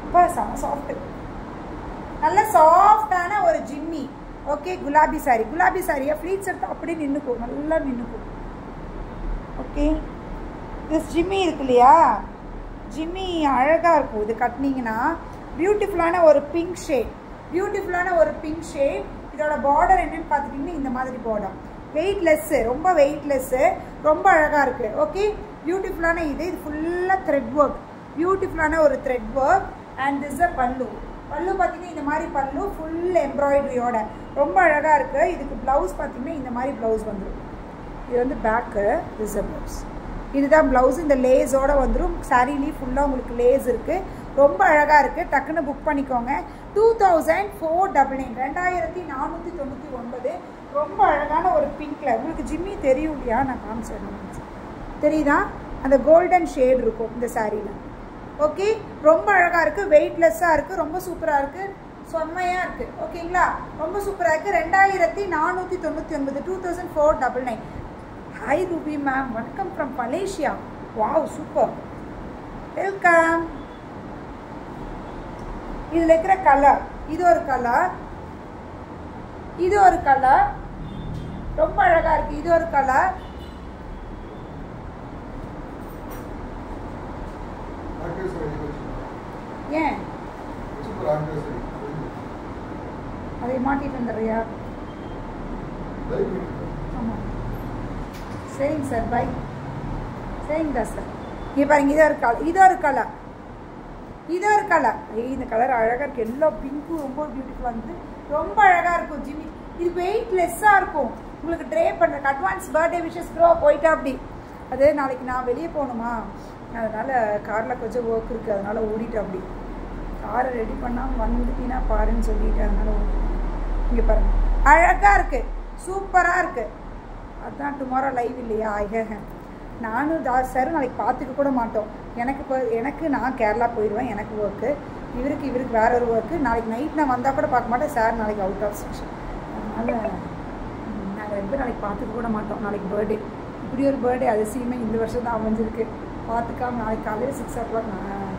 இப்போ செம சாஃப்ட்டு, நல்ல சாஃப்டான ஒரு ஜிம்மி. ஓகே, குலாபி சாரியை ப்ளீட்ஸ் எடுத்து அப்படியே நின்றுக்கும், நல்லா நின்றுக்கும். ஓகே, திஸ் ஜிம்மி இருக்கு இல்லையா? ஜிம்மி அழகாக இருக்கும். இது கட்டினீங்கன்னா பியூட்டிஃபுல்லான ஒரு பிங்க் ஷேட். இதோட பார்டர் என்னன்னு பார்த்துட்டிங்கன்னா இந்த மாதிரி பார்டர். வெயிட்லெஸ்ஸு, ரொம்ப வெயிட்லெஸ்ஸு, ரொம்ப அழகாக இருக்குது. ஓகே, பியூட்டிஃபுல்லான இது ஃபுல்லாக த்ரெட் ஒர்க், பியூட்டிஃபுல்லான ஒரு thread work. And this a பல்லு பார்த்தீங்கன்னா இந்த மாதிரி பல்லு ஃபுல் எம்ப்ராய்டரியோட ரொம்ப அழகாக இருக்குது. இதுக்கு ப்ளவுஸ் பார்த்தீங்கன்னா இந்த மாதிரி ப்ளவுஸ் வந்துடும். இது வந்து பேக்கு, திஸ் அ ப்ளவுஸ். இதுதான் ப்ளவுஸ். இந்த லேஸோடு வந்துடும். சாரீலேயே ஃபுல்லாக உங்களுக்கு லேஸ் இருக்குது. ரொம்ப அழகாக இருக்குது. டக்குன்னு புக் பண்ணிக்கோங்க. 2499, 2499. ரொம்ப அழகான ஒரு பிங்க்கில். உங்களுக்கு ஜிம்மி தெரியும் இல்லையா? நான் காமிச்சேன், தெரியுதா? அந்த கோல்டன் ஷேட் இருக்கும் இந்த சாரியில். ஓகே, ரொம்ப அழகாக இருக்குது, வெயிட்லெஸ்ஸாக இருக்குது, ரொம்ப சூப்பராக இருக்குது, செம்மையாக இருக்குது. ஓகேங்களா? ரொம்ப சூப்பராக இருக்குது. 2499, 2499. Hi Ruby ma'am, welcome from Malaysia. Wow, super. Welcome. இதில் இருக்கிற கலர், இது ஒரு கலர், ரொம்ப அழகாக இருக்குது. இது ஒரு கலர். ஏன் அதை மாட்டிட்டு வந்துடுறியா? ஆமாம், சரிங்க சார், பை. சேம் ட்ரெஸ்ஸில் இங்கே பாருங்க, இது ஒரு கலர், இது ஒரு கலர், இது ஒரு கலர். இந்த கலர் அழகாக இருக்குது. எல்லோ பிங்க்கும் ரொம்ப பியூட்டிஃபுல்லாக இருந்தது, ரொம்ப அழகாக இருக்கும் ஜிம்மி. இது வெயிட்லெஸ்ஸாக இருக்கும். உங்களுக்கு ட்ரே பண்ணுறதுக்கு அட்வான்ஸ் பர்த்டே விஷஸ் ப்ரோ போயிட்டா அப்படி. அது நாளைக்கு நான் வெளியே போகணுமா, அதனால் காரில் கொஞ்சம் ஒர்க் இருக்குது, அதனால் ஓடிட்டு அப்படி. காரை ரெடி பண்ணால் வந்துட்டீங்கன்னா பாருன்னு சொல்லிட்டு அதனால் ஓடிட்டு. இங்கே பாருங்கள், அழகாக இருக்குது, சூப்பராக இருக்குது. அதுதான் டுமாரோ லைவ் இல்லையா? நானும் சார் நாளைக்கு பார்த்துக்க கூட மாட்டோம். எனக்கு நான் கேரளா போயிடுவேன், எனக்கு ஒர்க்கு, இவருக்கு வேற ஒரு ஒர்க்கு. நாளைக்கு நைட் நான் வந்தால் கூட பார்க்க மாட்டேன். சார் நாளைக்கு அவுட் ஆஃப் ஸ்டேஷன், அதனால் நாங்கள் 2 பேரும் நாளைக்கு பார்த்துக்க கூட மாட்டோம். நாளைக்கு பர்த்டே, இப்படி ஒரு பர்த்டே அதிசயமே இந்த வருஷம் தான் அமைஞ்சிருக்கு. பார்த்துக்காம நாளைக்கு காலையில் 6 o'clock நான்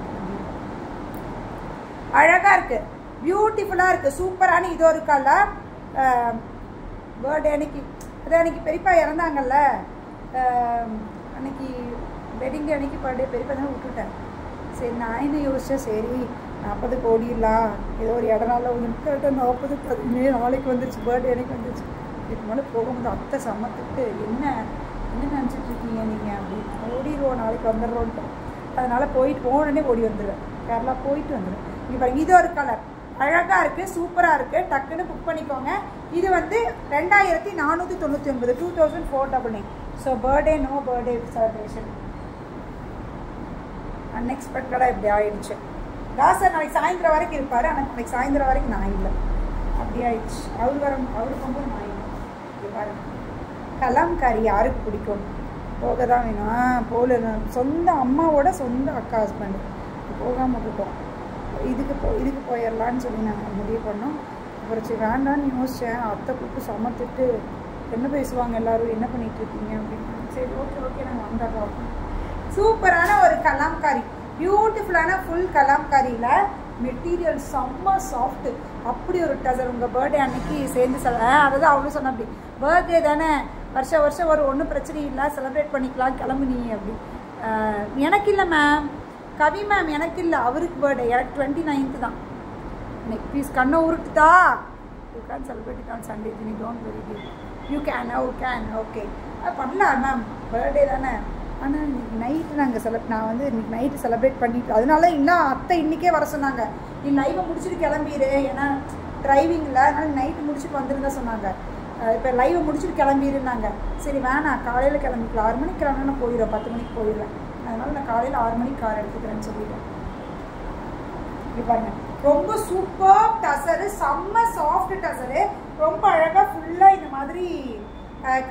அழகாக இருக்குது, பியூட்டிஃபுல்லாக இருக்குது, சூப்பரான. இது ஒரு கலர். பர்த்டே அன்னைக்கு, அது அன்றைக்கி பெரியப்பா இறந்தாங்கல்ல, அன்றைக்கி வெட்டிங் டே அன்றைக்கி பர்த்டே பெரியப்பா தான் விட்டுட்டேன். சரி நான் என்ன யோசித்தேன், சரி 40 கோடிலாம் ஏதோ ஒரு இடனால உங்களுக்கு 40 நாளைக்கு வந்துருச்சு, பர்த்டே அன்றைக்கி வந்துருச்சு. இதுக்கு மேலே போகும்போது அத்தை சம்மத்துட்டு என்ன நினச்சிட்ருக்கீங்க நீங்கள் அப்படின்னு, ஓடிடுவோம் நாளைக்கு வந்துடுறோன்ட்டு. அதனால் போயிட்டு போனோடனே ஓடி வந்துடுவேன், கேரளா போயிட்டு வந்துடுவேன். இங்கே பாருங்க, இது ஒரு கலர் அழகாக இருக்குது, சூப்பராக இருக்குது, டக்குன்னு புக் பண்ணிக்கோங்க. இது வந்து 2499, 2499. So birthday no birthday celebration. அன்எக்ஸ்பெக்டடாக இப்படி ஆயிடுச்சு. தாசர் நாளைக்கு சாயந்தரம் வரைக்கும் இருப்பார், ஆனால் நாளைக்கு சாயந்தரம் வரைக்கும் நான் இல்லை, அப்படி ஆயிடுச்சு. அவருக்கு ரொம்ப நான் இல்லை. இது பாருங்க, கலாம்காரி யாருக்கு பிடிக்கும்? போக தான் வேணும். போல சொந்த அம்மாவோட சொந்த அக்கா ஹஸ்பண்டு போகாமல் விட்டுட்டோம். இதுக்கு போயிடலான்னு சொல்லி நாங்கள் முடிவு பண்ணோம். அப்புறம் சரி வேண்டான்னு யோசித்தேன். அத்தை கூப்பிட்டு சமத்துட்டு என்ன பேசுவாங்க எல்லோரும், என்ன பண்ணிகிட்ருக்கீங்க அப்படின்னு. சரி ஓகே நாங்கள் வந்துடுறோம். சூப்பரான ஒரு கலாம்காரி, பியூட்டிஃபுல்லான ஃபுல் கலாம்காரியில் மெட்டீரியல் செம்ம சாஃப்ட்டு. அப்படி ஒரு டசர் உங்கள் பர்த்டே அன்னைக்கு சேர்ந்து அதாவது அவளும் சொன்ன அப்படி, பர்த்டே தானே வருஷம் ஒரு ஒன்றும் பிரச்சனை இல்லை, செலிப்ரேட் பண்ணிக்கலாம், கிளம்பு நீ அப்படி. எனக்கு இல்லை மேம், கவி மேம் எனக்கு இல்லை, அவருக்கு பர்த்டே, எனக்கு 29th தான். நெக் ப்ளீஸ் கண்ணை உருட்டுதா, you can celebrate it on Sunday, Jini don't worry due, you can okay பண்ணலாம் மேம், பர்த்டே தானே. ஆனால் இன்னைக்கு நைட்டு நான் வந்து இன்னைக்கு நைட்டு செலிப்ரேட் பண்ணிட்டு, அதனால இன்னும் அத்தை இன்றைக்கே வர சொன்னாங்க, நீ லைவை முடிச்சுட்டு கிளம்பிடு, ஏன்னா டிரைவிங்கில், அதனால் நைட்டு முடிச்சுட்டு வந்துருந்தா சொன்னாங்க. இப்போ லைவை முடிச்சுட்டு கிளம்பிடுனாங்க. சரி வேணாம், காலையில் கிளம்பிக்கலாம், 6 மணிக்கு கிளம்பினா போயிடுவேன், 10 மணிக்கு போயிடுவேன், அதனால் நான் காலையில் 6 மணிக்கு கார் எடுத்துக்கிறேன்னு சொல்லிட்டேன். இப்படி பாருங்க, ரொம்ப சூப்பர் டசரு, செம்ம சாஃப்ட் டசரு, ரொம்ப அழகாக ஃபுல்லாக இந்த மாதிரி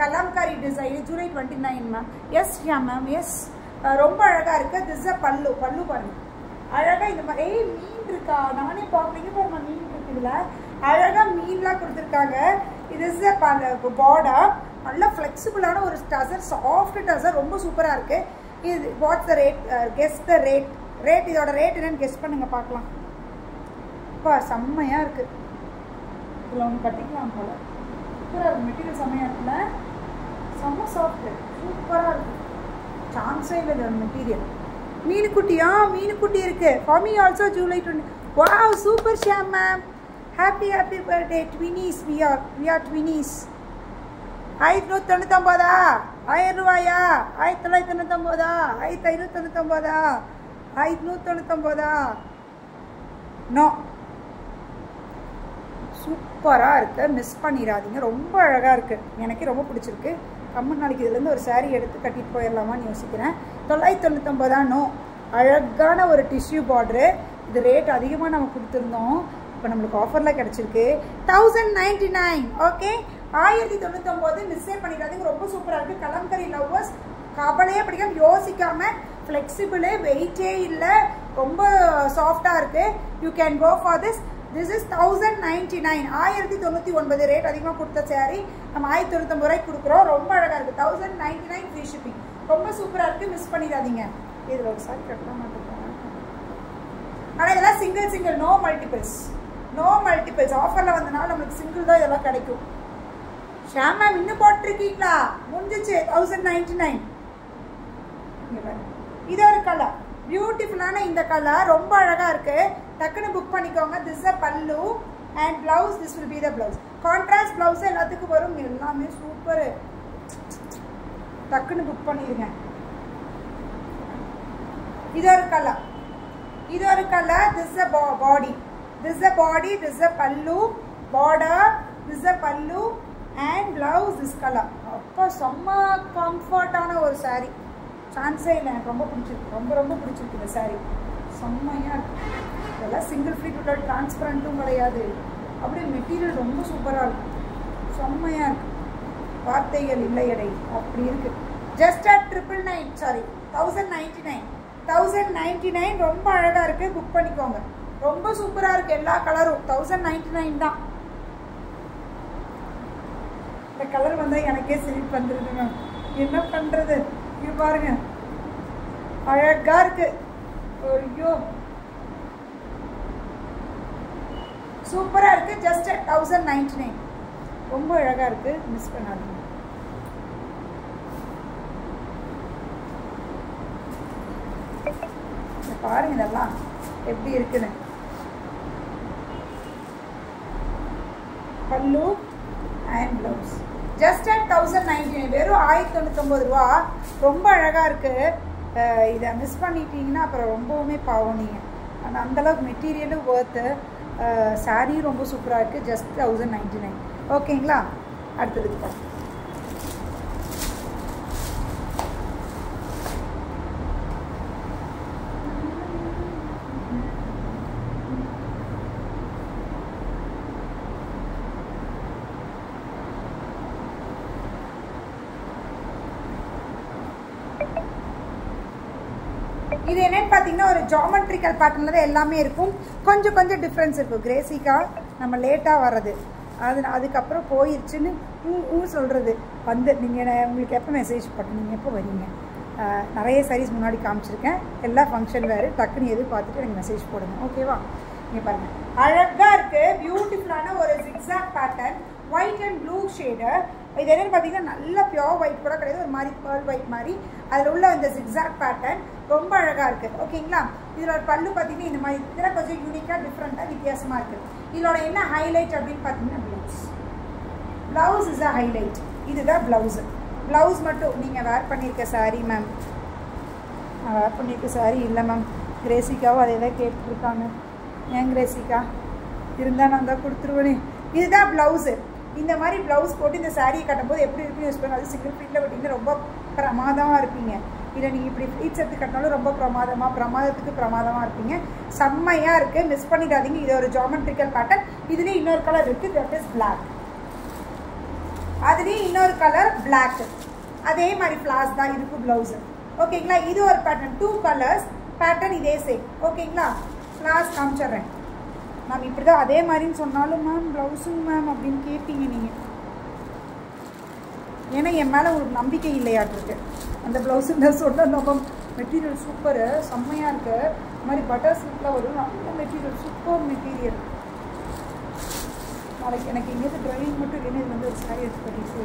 kalamkari design. July 29 ma'am. Yes yeah ma'am, yes, ரொம்ப அழகாக இருக்குது. திஸ் பல்லு பாருங்க, அழகாக இந்த மாதிரி மீன் இருக்கா, நானே பார்க்குறீங்க பாருங்க, மீன் இருக்கு, இதில் அழகாக மீன்லாம் கொடுத்துருக்காங்க. இது பார்டர், நல்லா ஃப்ளெக்சிபிளான ஒரு டசர், சாஃப்ட் டசர், ரொம்ப சூப்பராக இருக்குது. இது what's the rate, guess the rate இதோட ரேட் என்னன்னு கெஸ் பண்ணுங்க பார்க்கலாம். இப்போ செம்மையாக இருக்குது, இதில் ஒன்று கட்டிக்கலாம் போல், சூப்பராக இருக்குது, மெட்டீரியல் செம்மையாக இருக்குல்ல, செம்ம சாஃப்ட்டு, சூப்பராக இருக்குது, சான்ஸே இல்லை இதோட மெட்டீரியல். மீனுக்குட்டி இருக்குது. For me also July 20. Wow super Sham ma'am, happy birthday twinnies, we are twinnies. 1199, 1000 ரூபாயா, 1999, 1599, 599? நோ, சூப்பராக இருக்குது, மிஸ் பண்ணிடாதீங்க, ரொம்ப அழகாக இருக்குது, எனக்கு ரொம்ப பிடிச்சிருக்கு. கம்மன் நாளைக்கு இதுலேருந்து ஒரு சாரீ எடுத்து கட்டிட்டு போயிடலாமான்னு யோசிக்கிறேன். 999 நோ, அழகான ஒரு டிஷ்யூ பார்டரு. இது ரேட் அதிகமாக நம்ம கொடுத்துருந்தோம், இப்போ நம்மளுக்கு ஆஃபரில் கிடச்சிருக்கு. 1099. ஓகே, 1099 மிஸ்ஸே பண்ணிடாதீங்க, ரொம்ப சூப்பராக இருக்குது. கலம்கரி லவ்வர்ஸ் கவலையே பிடிக்காம யோசிக்காமல், ஃப்ளெக்சிபிளே, வெயிட்டே இல்லை, ரொம்ப சாஃப்டாக இருக்குது. You can go for this. This is 1099. 1099 rate அதிகமாக கொடுத்த சாரி நம்ம 1099 ரூபாய்க்கு கொடுக்குறோம். ரொம்ப அழகாக இருக்குது. 1099 ஃப்ரீ ஷிப்பிங், ரொம்ப சூப்பராக இருக்குது, மிஸ் பண்ணிடாதீங்க. இதில் ஒரு சாரி கட்டலாம் மாட்டேன். ஆனால் இதெல்லாம் சிங்கிள், நோ மல்டிபிள்ஸ். ஆஃபரில் வந்தனால நம்மளுக்கு சிங்கிள் தான் இதெல்லாம் கிடைக்கும். ஷாம் மேம் இன்னும் போட்டிருக்கீங்களா? முடிஞ்சிச்சு. 1099. இது ஒரு கலர், பியூட்டிஃபுல்லான இந்த கலர், ரொம்ப அழகாக இருக்குது. டக்குன்னு புக் பண்ணிக்கோங்க. This is pallu and blouse. This will be the blouse. Contrast blouse எல்லாத்துக்கும் வரும், எல்லாமே சூப்பரு. டக்குன்னு புக் பண்ணிடுங்க. இது ஒரு கலர், இது ஒரு colour. This is a body, this is a body, this is a pallu border, this is a pallu and blouse this color. அப்போ செம்ம கம்ஃபர்ட்டான ஒரு saree, சான்ஸே இல்லை. எனக்கு ரொம்ப பிடிச்சிருக்கு, ரொம்ப ரொம்ப பிடிச்சிருக்கு இந்த saree. செம்மையாக இருக்குது. இதெல்லாம் சிங்கிள் ஃப்ளீட் விட்டால் டிரான்ஸ்பரண்ட்டும் கிடையாது. அப்படியே மெட்டீரியல் ரொம்ப சூப்பராக இருக்கும், செம்மையாக இருக்குது. வார்த்தைகள் இல்லை எடை, அப்படி இருக்குது. Just at 999, sorry 1099, 1099. ரொம்ப அழகாக இருக்குது, புக் பண்ணிக்கோங்க. ரொம்ப சூப்பராக இருக்குது, எல்லா கலரும் 1099 தான். இந்த கலர் வந்தால் எனக்கே சிரிப்பு வந்துடுதுங்க, என்ன பண்ணுறது. இது பாருங்க, அழகாக இருக்குது. ஐயோ சூப்பராக இருக்குது. ஜஸ்ட் 1099, ரொம்ப அழகாக இருக்குது, மிஸ் பண்ணாதீங்க. பாருங்க இதெல்லாம் எப்படி இருக்குன்னு. பல்லு அண்ட் பிளவுஸ் ஜஸ்ட் அட் 1099, வெறும் 1099 ரூபா. ரொம்ப அழகாக இருக்குது. இதை மிஸ் பண்ணிட்டீங்கன்னா அப்புறம் ரொம்பவுமே பாவம் நீங்கள். ஆனால் அந்தளவுக்கு மெட்டீரியலும் ஒர்த்து, சாரீ ரொம்ப சூப்பராக இருக்குது. ஜஸ்ட் 1099. ஓகேங்களா? அடுத்ததுக்கு பார்க்கலாம். இது என்னன்னு பார்த்தீங்கன்னா ஒரு ஜாமெட்ரிக்கல் பேட்டர்னில் தான் எல்லாமே இருக்கும். கொஞ்சம் கொஞ்சம் டிஃப்ரென்ஸ் இருக்கும். கிரேசிக்கா நம்ம லேட்டாக வர்றது, அதுக்கப்புறம் போயிடுச்சுன்னு சொல்கிறது வந்து நீங்கள் உங்களுக்கு எப்போ மெசேஜ் பண்ண, நீங்கள் எப்போ வரீங்க. நிறைய சாரீஸ் முன்னாடி காமிச்சிருக்கேன், எல்லா ஃபங்க்ஷன் வேறு. டக்குன்னு எது பார்த்துட்டு எனக்கு மெசேஜ் போடுங்க, ஓகேவா? நீங்கள் பாருங்கள், அழகாக இருக்குது. பியூட்டிஃபுல்லான ஒரு zigzag pattern, white and blue shade. இது என்னென்னு பார்த்தீங்கன்னா நல்லா பியோர் ஒயிட் கூட கிடையாது, ஒரு மாதிரி பேர்ல் ஒயிட் மாதிரி. அதில் உள்ள இந்த ஜிக்ஸாக் பேட்டர்ன் ரொம்ப அழகாக இருக்குது. ஓகேங்களா? இதில் ஒரு பல்லு பார்த்தீங்கன்னா இந்த மாதிரி இதெல்லாம் கொஞ்சம் யூனிக்காக டிஃப்ரெண்ட்டாக வித்தியாசமாக இருக்குது. இதோட என்ன ஹைலைட் அப்படின்னு பார்த்தீங்கன்னா blouse. Blouse is a highlight. இதுதான் ப்ளவுஸு. ப்ளவுஸ் மட்டும் நீங்கள் வேர் பண்ணியிருக்க சாரீ மேம், வேர் பண்ணியிருக்க சாரீ இல்லை மேம். கிரேசிக்காவும் அதே தான் கேட்டுருக்காங்க. ஏன் கிரேசிக்கா இருந்தால் நான் தான் கொடுத்துருவேனே. இதுதான் ப்ளவுஸு. இந்த மாதிரி ப்ளவுஸ் போட்டு இந்த சாரியை கட்டும்போது எப்படி இருக்குன்னு யூஸ் பண்ணுங்க. அது சிங்கிள் ஃப்ளீட்டில் விட்டிங்கன்னா ரொம்ப பிரமாதமாக இருப்பீங்க. இல்லை நீங்கள் இப்படி ஃப்ளீட்ஸ் எடுத்து கட்டினாலும் ரொம்ப பிரமாதத்துக்கு பிரமாதமாக இருப்பீங்க. செம்மையாக இருக்குது, மிஸ் பண்ணிடாதீங்க. இது ஒரு ஜாமெட்ரிக்கல் பேட்டர்ன். இதுலேயே இன்னொரு கலர் இருக்குது, தட் இஸ் பிளாக். அதுலேயும் இன்னொரு கலர் பிளாக். அதே மாதிரி ஃப்ளாஸ் தான் இருக்கும் ப்ளவுஸு. ஓகேங்களா? இது ஒரு பேட்டர்ன், 2 கலர்ஸ் பேட்டர்ன் இதே சேம். ஓகேங்களா? ஃப்ளாஸ் காமிச்சிட்றேன். மேம் இப்படி தான் அதே மாதிரின்னு சொன்னாலும் மேம் ப்ளவுஸுங்க மேம் அப்படின்னு கேட்பீங்க நீங்கள். ஏன்னா என் மேலே ஒரு நம்பிக்கை இல்லையாட்டிருக்கு. அந்த ப்ளவுஸுன்னு சொன்னால் நம்ம மெட்டீரியல் சூப்பரு, செம்மையாக இருக்குது. இந்த மாதிரி பட்டர் சில்கில் ஒரு நல்ல மெட்டீரியல், சூப்பர் மெட்டீரியல். நாளைக்கு எனக்கு எங்கேயாவது ட்ரைவிங் மட்டும் இல்லைன்னு இது வந்து ஒரு சாரி எடுத்து கட்டிட்டு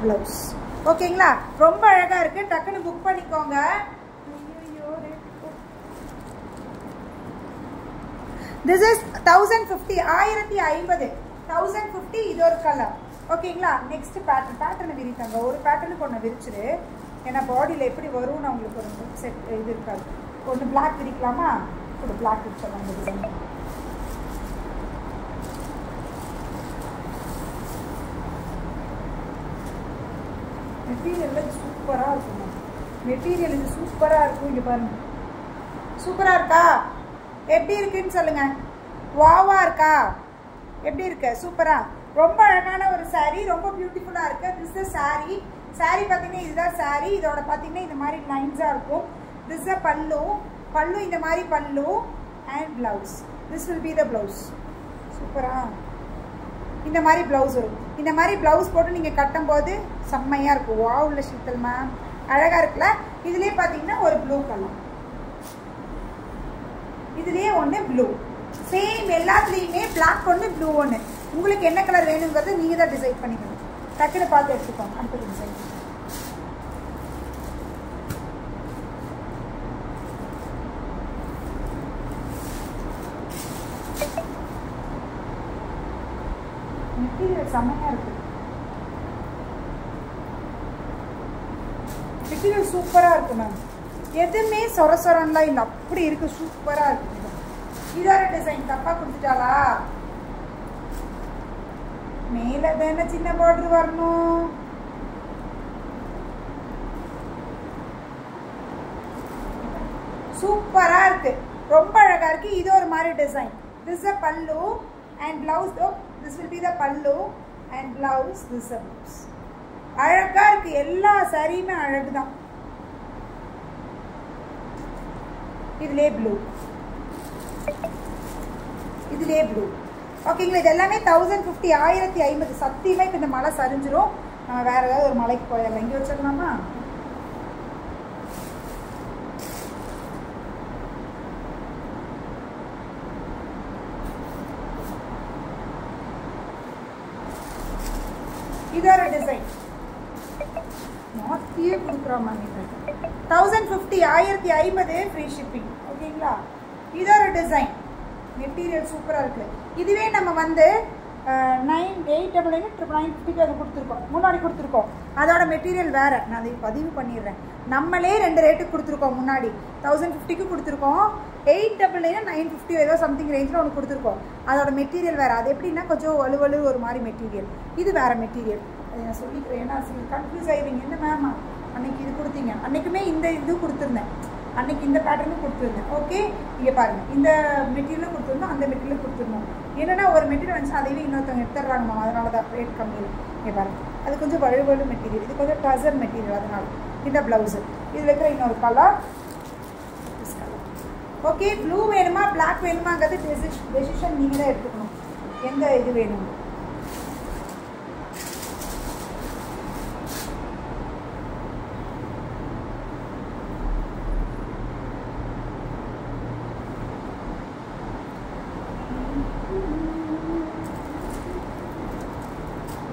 ப்ளவுஸ். ஓகேங்களா? ரொம்ப அழகாக இருக்குது, டக்குன்னு புக் பண்ணிக்கோங்க. This is 1050, 1050, 1050. இது ஒரு கலர். ஓகேங்களா? நெக்ஸ்ட் பேட்டர்னை விரித்தாங்க. ஒரு பேட்டர்னுக்கு ஒன்று விரிச்சிரு, ஏன்னா பாடியில் எப்படி வரும்னு அவங்களுக்கு ஒரு செட் இது இருக்காது. ஒன்று பிளாக் விரிக்கலாமா? ஒரு பிளாக் விரிச்சிடலாம். டிசைன் மெட்டீரியல் இது சூப்பராக இருக்கும். மெட்டீரியல் இது சூப்பராக இருக்கும். இங்கே பாருங்க, சூப்பராக இருக்கா? எப்படி இருக்குன்னு சொல்லுங்க. வாவா இருக்கா? எப்படி இருக்கு? சூப்பரா, ரொம்ப அழகான ஒரு சாரீ, ரொம்ப பியூட்டிஃபுல்லா இருக்கு. This is sari. சாரீ பார்த்தீங்கன்னா இதுதான் சாரீ. இதோட பார்த்தீங்கன்னா இந்த மாதிரி லைன்ஸாக இருக்கும். திஸ் இஸ் பல்லு. பல்லு இந்த மாதிரி பல்லு and blouse. This will be the blouse. சூப்பரா இந்த மாதிரி பிளவுஸ் வரும். இந்த மாதிரி பிளவுஸ் போட்டு நீங்கள் கட்டும்போது செம்மையாக இருக்கும். வா உள்ள ஷீத்தல் மேம், அழகாக இருக்குல்ல? இதுலேயே பார்த்தீங்கன்னா ஒரு ப்ளூ கலர், இதுலேயே ஒன்று ப்ளூ. சேம் எல்லாத்துலேயுமே பிளாக் ஒன்று, ப்ளூ ஒன்று. உங்களுக்கு என்ன கலர் வேணுங்கிறது நீங்கள் தான் டிசைட் பண்ணிக்கணும். டக்குன்னு பார்த்து எடுத்துக்கோங்க. அடுத்த டிசைன் மெட்டீரியல் செம்மையாக இருக்குது. மெட்டீரியல் சூப்பராக இருக்குது மேம். எதுவுமே சொர சொரன்லாம் இல்லை, அப்படி இருக்குது, சூப்பராக இருக்குது. இதோட டிசைன் தப்பாக கொடுத்துட்டாளா? மேலே தானே சின்ன பார்டர் வரணும். சூப்பராக இருக்குது, ரொம்ப அழகாக இருக்குது. இது ஒரு மாதிரி design. This a pallu and blouse. This will be the pallu and blouse. This a blouse. அழகாக இருக்குது, எல்லா சாரியுமே அழகு தான். இதுலே ப்ளூ, இதுலே ப்ளூ. ஓகேங்களா? இது எல்லாமே 1050, 1050. சத்தியமாக இப்போ இந்த மலை சரிஞ்சிரும். நம்ம வேறு ஏதாவது ஒரு மலைக்கு போயிடலாம். இங்கே வச்சிடலாமா? இதோட டிசைன் மாற்றியே கொடுக்குறோமா? 1050, 1050 free shipping. ஓகேங்களா? இதோட டிசைன் மெட்டீரியல் சூப்பராக இருக்குது. இதுவே நம்ம வந்து 9899 அது கொடுத்துருக்கோம், முன்னாடி கொடுத்துருக்கோம். அதோட மெட்டீரியல் வேறு, நான் அதை பதிவு பண்ணிடுறேன். நம்மளே 2 ரேட்டுக்கு கொடுத்துருக்கோம். முன்னாடி 1050க்கு கொடுத்துருக்கோம், 899 950 ஏதோ சம்திங் ரேஞ்சில் ஒன்று கொடுத்துருக்கோம். அதோட மெட்டீரியல் வேறு. அது எப்படின்னா கொஞ்சம் வலுவலு ஒரு மாதிரி மெட்டீரியல். இது வேறு மெட்டீரியல். அதை நான் சொல்லிக்கிறேன். ஏன்னா கன்ஃபியூஸ் ஆகிடுவீங்க. என்ன மேம் அன்னைக்கு இது கொடுத்தீங்க? அன்றைக்குமே இந்த இது கொடுத்துருந்தேன், அன்றைக்கி இந்த பேட்டர்னும் கொடுத்துருந்தேன். ஓகே, இங்கே பாருங்கள், இந்த மெட்டீரியலும் கொடுத்துருந்தோம், அந்த மெட்டீரியலும் கொடுத்துருந்தோம். என்னென்னா ஒரு மெட்டீரியல் வந்துச்சுன்னா அதையே இன்னொருத்தவங்க எடுத்துடுறாங்கம்மா, அதனால தான் ரேட் கம்மியில். இங்கே பாருங்கள், அது கொஞ்சம் வலுவலு மெட்டீரியல், இது கொஞ்சம் டசர் மெட்டீரியல். அதனால் இந்த ப்ளவுஸு இதில் இருக்கிற இன்னொரு கலர். ஓகே, ப்ளூ வேணுமா பிளாக் வேணுமாங்கிறது டெசிஷன் நீங்கள் தான் எடுத்துக்கணும், எந்த இது வேணும்.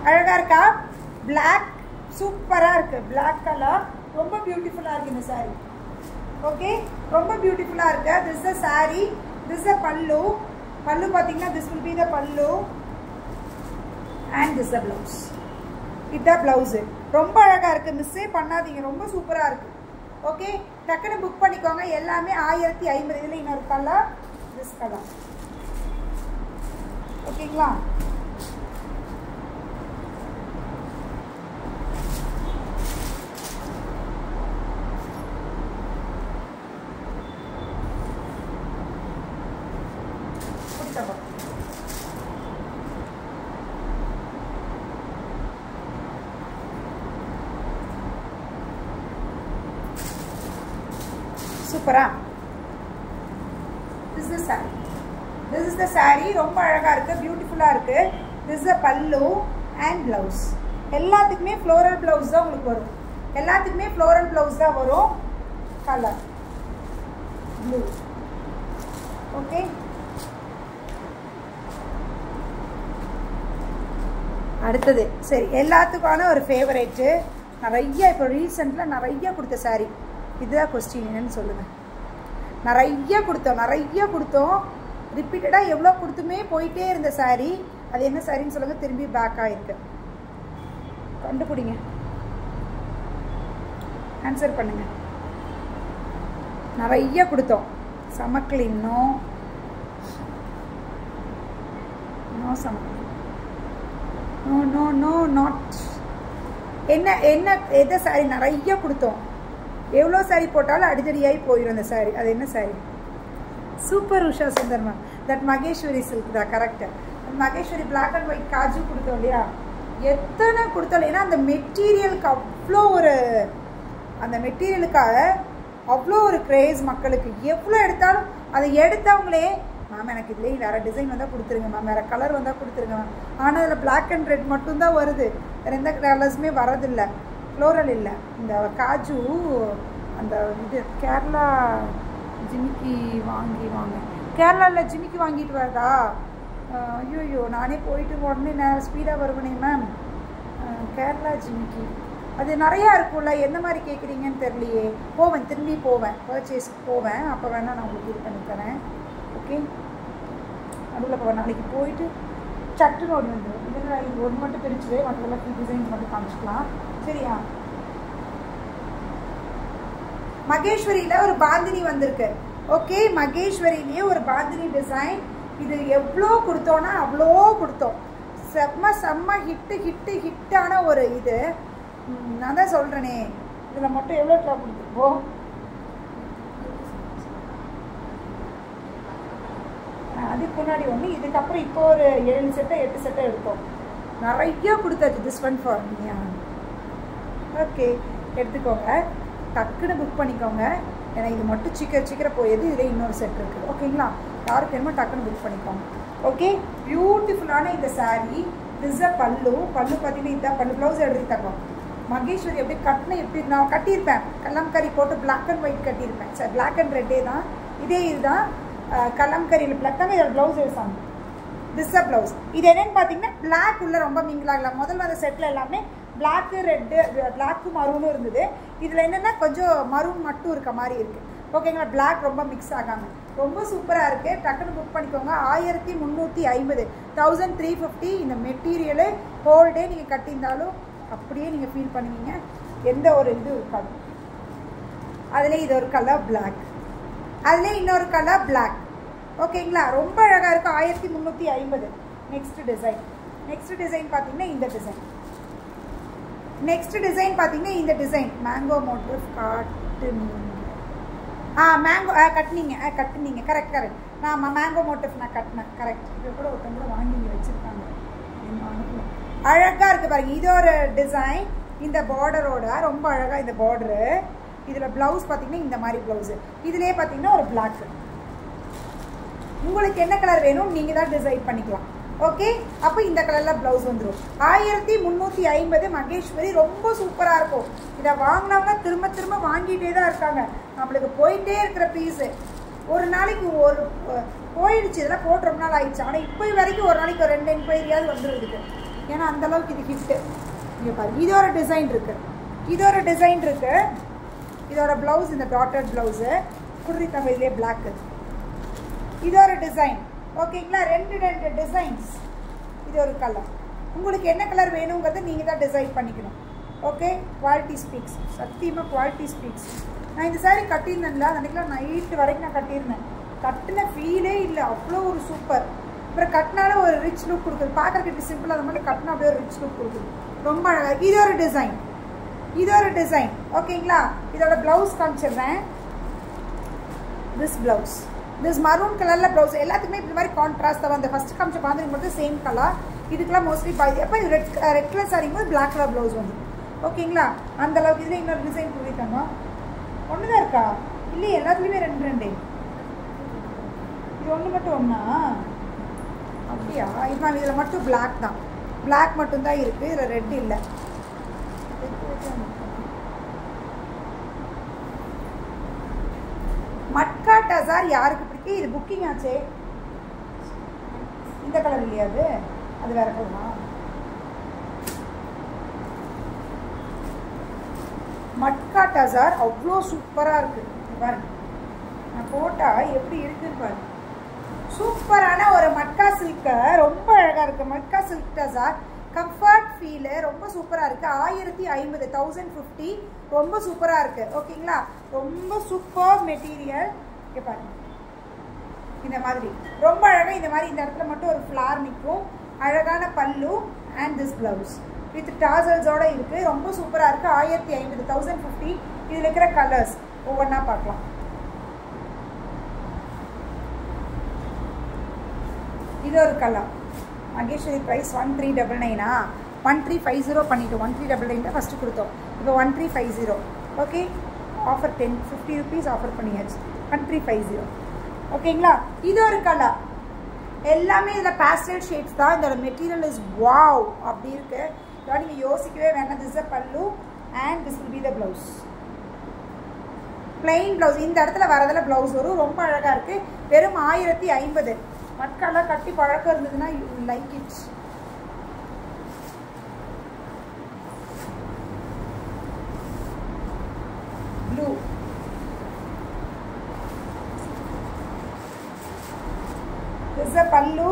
அழகாக இருக்கா? பிளாக் சூப்பராக இருக்குது. பிளாக் கலர் ரொம்ப பியூட்டிஃபுல்லாக இருக்குது இந்த சாரீ. ஓகே, ரொம்ப பியூட்டிஃபுல்லாக இருக்கு. This is sari, this is பல்லு. பல்லு பார்த்தீங்கன்னா this will be the pallu and this is blouse. இதுதான் பிளவுஸு. ரொம்ப அழகாக இருக்குது, மிஸ்ஸே பண்ணாதீங்க, ரொம்ப சூப்பராக இருக்குது. ஓகே, டக்குன்னு புக் பண்ணிக்கோங்க. எல்லாமே 1050. இதில் இன்னொரு கலர், திஸ் கலர். ஓகேங்களா? சூப்பரா? This is sorry, this is the sorry. ரொம்ப அழகாக இருக்குது, பியூட்டிஃபுல்லாக இருக்குது. This is pallu and blouse. எல்லாத்துக்குமே ஃப்ளோரல் ப்ளவுஸ் தான் உங்களுக்கு வரும். எல்லாத்துக்குமே ஃப்ளோரல் ப்ளவுஸ் தான் வரும். Colour blue. ஓகே, அடுத்தது சரி, எல்லாத்துக்கான ஒரு ஃபேவரேட்டு. நிறைய இப்போ ரீசெண்டில் நிறைய கொடுத்த சாரீ. இதுதான் கொஸ்டின், என்னன்னு சொல்லுங்கள். நிறைய கொடுத்தோம் ரிப்பீட்டடாக எவ்வளோ கொடுத்துமே போயிட்டே இருந்த சாரீ. அது என்ன சாரின்னு சொல்லுங்கள். திரும்பி பேக் ஆகிருக்கு, கண்டுபிடிங்க, ஆன்சர் பண்ணுங்க. நிறைய கொடுத்தோம். சமக்கலின் நோ சமக்கலின், நோ நோ நோ நாட். என்ன எதை சாரி நிறைய கொடுத்தோம். எவ்வளோ சாரி போட்டாலும் அடிதடியாகி போயிடும் அந்த சாரி. அது என்ன sari? Super Usha Sundar ma'am. That Maheshwari silk தான், correct. Maheshwari black and white காஜு கொடுத்தோம் இல்லையா? எத்தனை கொடுத்தோம். ஏன்னா அந்த மெட்டீரியலுக்கு அவ்வளோ ஒரு, அந்த மெட்டீரியலுக்காக அவ்வளோ ஒரு க்ரேஸ் மக்களுக்கு. எவ்வளோ எடுத்தாலும் அதை எடுத்தவங்களே மேம் எனக்கு இதுலேயே வேறு டிசைன் வந்தால் கொடுத்துருங்க மேம், வேறு கலர் வந்தால் கொடுத்துருங்க மேம். ஆனால் அதில் பிளாக் அண்ட் ரெட் மட்டும்தான் வருது, வேறு எந்த கலர்ஸுமே வரதில்லை, ஃப்ளோரல் இல்லை. இந்த காஜு அந்த இது கேரளா ஜிமிக்கி வாங்க, கேரளாவில் ஜிமிக்கி வாங்கிட்டு வரதா? ஐயோ, நானே போயிட்டு உடனே நான் ஸ்பீடாக வருவேனே மேம். கேரளா ஜிமிக்கி அது நிறையா இருக்கும்ல, எந்த மாதிரி கேட்குறீங்கன்னு தெரியலையே. திரும்பி போவேன், பர்ச்சேஸ்க்கு போவேன், அப்போ வேணால் நான் உங்களுக்கு இது பண்ணி தரேன். ஓகே, நடுவில் போவேன். நாளைக்கு போயிட்டு சட்டுன்னு ஓடி வந்துடும். இதில் இது ஒன்று மட்டும் பிரிச்சுவே, மற்றதெல்லாம் டிசைன்ஸ் மட்டும் காமிச்சிக்கலாம். சரியா? மகேஸ்வரியில் ஒரு பாந்தினி வந்திருக்கு. ஓகே, மகேஸ்வரியிலேயே ஒரு பாந்தினி டிசைன். இது எவ்வளோ கொடுத்தோன்னா அவ்வளோ கொடுத்தோம். செம்ம ஹிட்டான ஒரு இது. நான் தான் சொல்கிறேனே, இதில் மட்டும் எவ்வளோ ட்ரா கொடுத்துருப்போம். அதுக்கு முன்னாடி ஒன்று, இதுக்கப்புறம் இப்போ ஒரு 7 செட்டை 8 செட்டை எடுத்தோம். நிறையா கொடுத்தாச்சு. This one for me. Okay, எடுத்துக்கோங்க, டக்குன்னு புக் பண்ணிக்கோங்க. ஏன்னா இது மட்டும் சீக்கிரம் போயது. இதில் இன்னொரு செட் இருக்குது. ஓகேங்களா, யாருக்கு வேணுமோ டக்குன்னு புக் பண்ணிக்கோங்க. ஓகே, பியூட்டிஃபுல்லான இந்த சாரீ. This a pallu. பல்லு பார்த்தீங்கன்னா இதுதான் பல்லு. ப்ளவுஸ் எடுத்து தரோம். மகேஸ்வரி எப்படி கட்டின, எப்படி நான் கட்டியிருப்பேன், கலம்கரி போட்டு பிளாக் அண்ட் ஒயிட் கட்டியிருப்பேன். சார் பிளாக் அண்ட் ரெட்டே தான். இதே இதுதான் கலம்கரியில் பிளாக் தான். இதோட ப்ளவுஸ் எடுத்தாங்க. This a blouse. இது என்னென்னு பார்த்தீங்கன்னா பிளாக் உள்ள ரொம்ப மிங்கிள் ஆகலாம். முதல்ல அந்த செட்டில் எல்லாமே பிளாக்கு ரெட்டு, பிளாக்கும் மரூனும் இருந்தது. இதில் என்னென்னா கொஞ்சம் மரூன் மட்டும் இருக்க மாதிரி இருக்குது. ஓகேங்களா, பிளாக் ரொம்ப மிக்ஸ் ஆகாமல் ரொம்ப சூப்பராக இருக்குது. டக்குன்னு புக் பண்ணிக்கோங்க. 1350, 1350. இந்த மெட்டீரியலு ஹோல் டே நீங்கள் கட்டியிருந்தாலும் அப்படியே நீங்கள் ஃபீல் பண்ணுவீங்க. எந்த ஒரு இது இருக்காது. அதில் இது ஒரு கலர் பிளாக், அதில் இன்னொரு கலர் பிளாக். ஓகேங்களா, ரொம்ப அழகாக இருக்கும். 1350. நெக்ஸ்ட் டிசைன் பார்த்தீங்கன்னா இந்த டிசைன். பார்த்தீங்கன்னா இந்த டிசைன் மேங்கோ மோட்டிவ் கட்டுனீங்க. கரெக்ட். நான் மேங்கோ மோட்டிவ் நான் கட்டினேன். கரெக்ட். இது கூட ஒருத்தவங்க கூட வாங்கி வச்சுருக்காங்க. அழகாக இருக்குது பாருங்க. இது ஒரு டிசைன். இந்த பார்டரோட ரொம்ப அழகாக இந்த பார்டரு. இதில் ப்ளவுஸ் பார்த்தீங்கன்னா இந்த மாதிரி ப்ளவுஸு. இதிலே பார்த்தீங்கன்னா ஒரு பிளாக். உங்களுக்கு என்ன கலர் வேணும் நீங்கள் தான் டிசைட் பண்ணிக்கலாம். ஓகே, அப்போ இந்த கலரில் ப்ளவுஸ் வந்துடும். 1350 மகேஸ்வரி. ரொம்ப சூப்பராக இருக்கும். இதை வாங்கினவங்க திரும்ப வாங்கிட்டே தான் இருக்காங்க. நம்மளுக்கு போயிட்டே இருக்கிற பீஸு. ஒரு நாளைக்கு ஒரு போயிடுச்சு. இதெல்லாம் போட்டு ரொம்ப நாள் ஆயிடுச்சு. ஆனால் இப்போ வரைக்கும் ஒரு நாளைக்கு ஒரு 2 என்கொயரியாவது வந்துருக்குது. ஏன்னா அந்தளவுக்கு இது ஹிட்டு. இங்கே பாருங்க, இது ஒரு டிசைன் இருக்குது. இதோட ப்ளவுஸ் இந்த டாட்டட் ப்ளவுஸு குர்ரி தமிழ்லேயே பிளாக்கு. இது ஒரு டிசைன். ஓகேங்களா, 2 டிசைன்ஸ். இது ஒரு கலர். உங்களுக்கு என்ன கலர் வேணுங்கிறத நீங்கள் தான் டிசைட் பண்ணிக்கணும். Okay, quality speaks. சத்தியமாக குவாலிட்டி ஸ்பீக்ஸ். நான் இந்த சாரீ கட்டியிருந்தேன்ல, அன்றைக்கெலாம் நைட்டு வரைக்கும் நான் கட்டியிருந்தேன். கட்டின ஃபீலே இல்லை. அவ்வளோ ஒரு சூப்பர். அப்புறம் கட்டினாலும் ஒரு ரிச் லுக் கொடுக்குது. பார்க்குறதுக்கு சிம்பிள், அது மாதிரி கட்டினா அப்படியே ஒரு ரிச் லுக் கொடுக்குது. ரொம்ப அழகாக. இது ஒரு டிசைன். ஓகேங்களா, இதோட ப்ளவுஸ் காமிச்சிடுறேன். திஸ் மரூன் கலரில் ப்ளவுஸ். எல்லாத்துக்குமே இந்த மாதிரி கான்ட்ராஸ்ட் தான். அந்த ஃபஸ்ட்டு காமிச்ச பாந்திரி மட்டும் சேம் கலர். இதுக்கெல்லாம் மோஸ்ட்லி அப்போ இது ரெட் கலர் சாரிங் போது பிளாக் கலர் ப்ளவுஸ் வந்து. ஓகேங்களா, அந்தளவுக்கு. இதில் இன்னொரு டிசைன் கொடுத்தாங்க. ஒன்று தான் இருக்கா? இல்லை, எல்லாத்துலேயுமே 2. இது ஒன்று மட்டும் ஒன்றா? அப்படியா? இப்போ இதில் மட்டும் பிளாக் தான். பிளாக் மட்டும்தான் இருக்குது. இதில் ரெட் இல்லை. மட்கா டசார் யாருக்கு பிடிக்கும்? இது புக்கிங் ஆச்சே. இந்த கலர் இல்லையா? அது வேற கலரா? மட்கா டசார் அவ்வளோ சூப்பராக இருக்குது பாருங்க. நான் போட்டால் எப்படி இருக்குன்னு பாருங்க. சூப்பரான ஒரு மட்கா சில்க்கு. ரொம்ப அழகாக இருக்குது. Matka silk tussar. Comfort feel ரொம்ப சூப்பராக இருக்குது. 1050, 1050. ரொம்ப சூப்பராக இருக்குது. ஓகேங்களா, ரொம்ப சூப்பர் மெட்டீரியல். இங்கே பாருங்க, இந்த மாதிரி ரொம்ப அழகாக. இந்த மாதிரி இந்த இடத்துல மட்டும் ஒரு ஃப்ளார் நிற்கும். அழகான பல்லு அண்ட் திஸ் ப்ளவுஸ் வித் டாசல்ஸோடு இருக்குது. ரொம்ப சூப்பராக இருக்குது. 1050, 1050. இதில் இருக்கிற கலர்ஸ் ஒவ்வொன்றா பார்க்கலாம். இது ஒரு கலர். மகேஸ்வரி ப்ரைஸ் 1399. 1350 பண்ணிட்டோம். 1399 ஃபஸ்ட்டு கொடுத்தோம். இப்போ 1350. ஓகே, ஆஃபர் 50 rupees ஆஃபர் பண்ணியாச்சு. 1350. ஓகேங்களா, இது ஒரு கலர். எல்லாமே இதில் பேஸ்டல் ஷேட்ஸ் தான். இதோட மெட்டீரியல் இஸ் வாவ் அப்படி இருக்குது. இதோட நீங்கள் யோசிக்கவே வேண்டாம். This a pallu and this will be the blouse. Plain blouse. இந்த இடத்துல வரதில் ப்ளவுஸ் வரும். ரொம்ப அழகாக இருக்குது. வெறும் 1050. மட்காலாம் கட்டி பழக்கம் இருந்ததுன்னா you like it. Blue. This is a pallu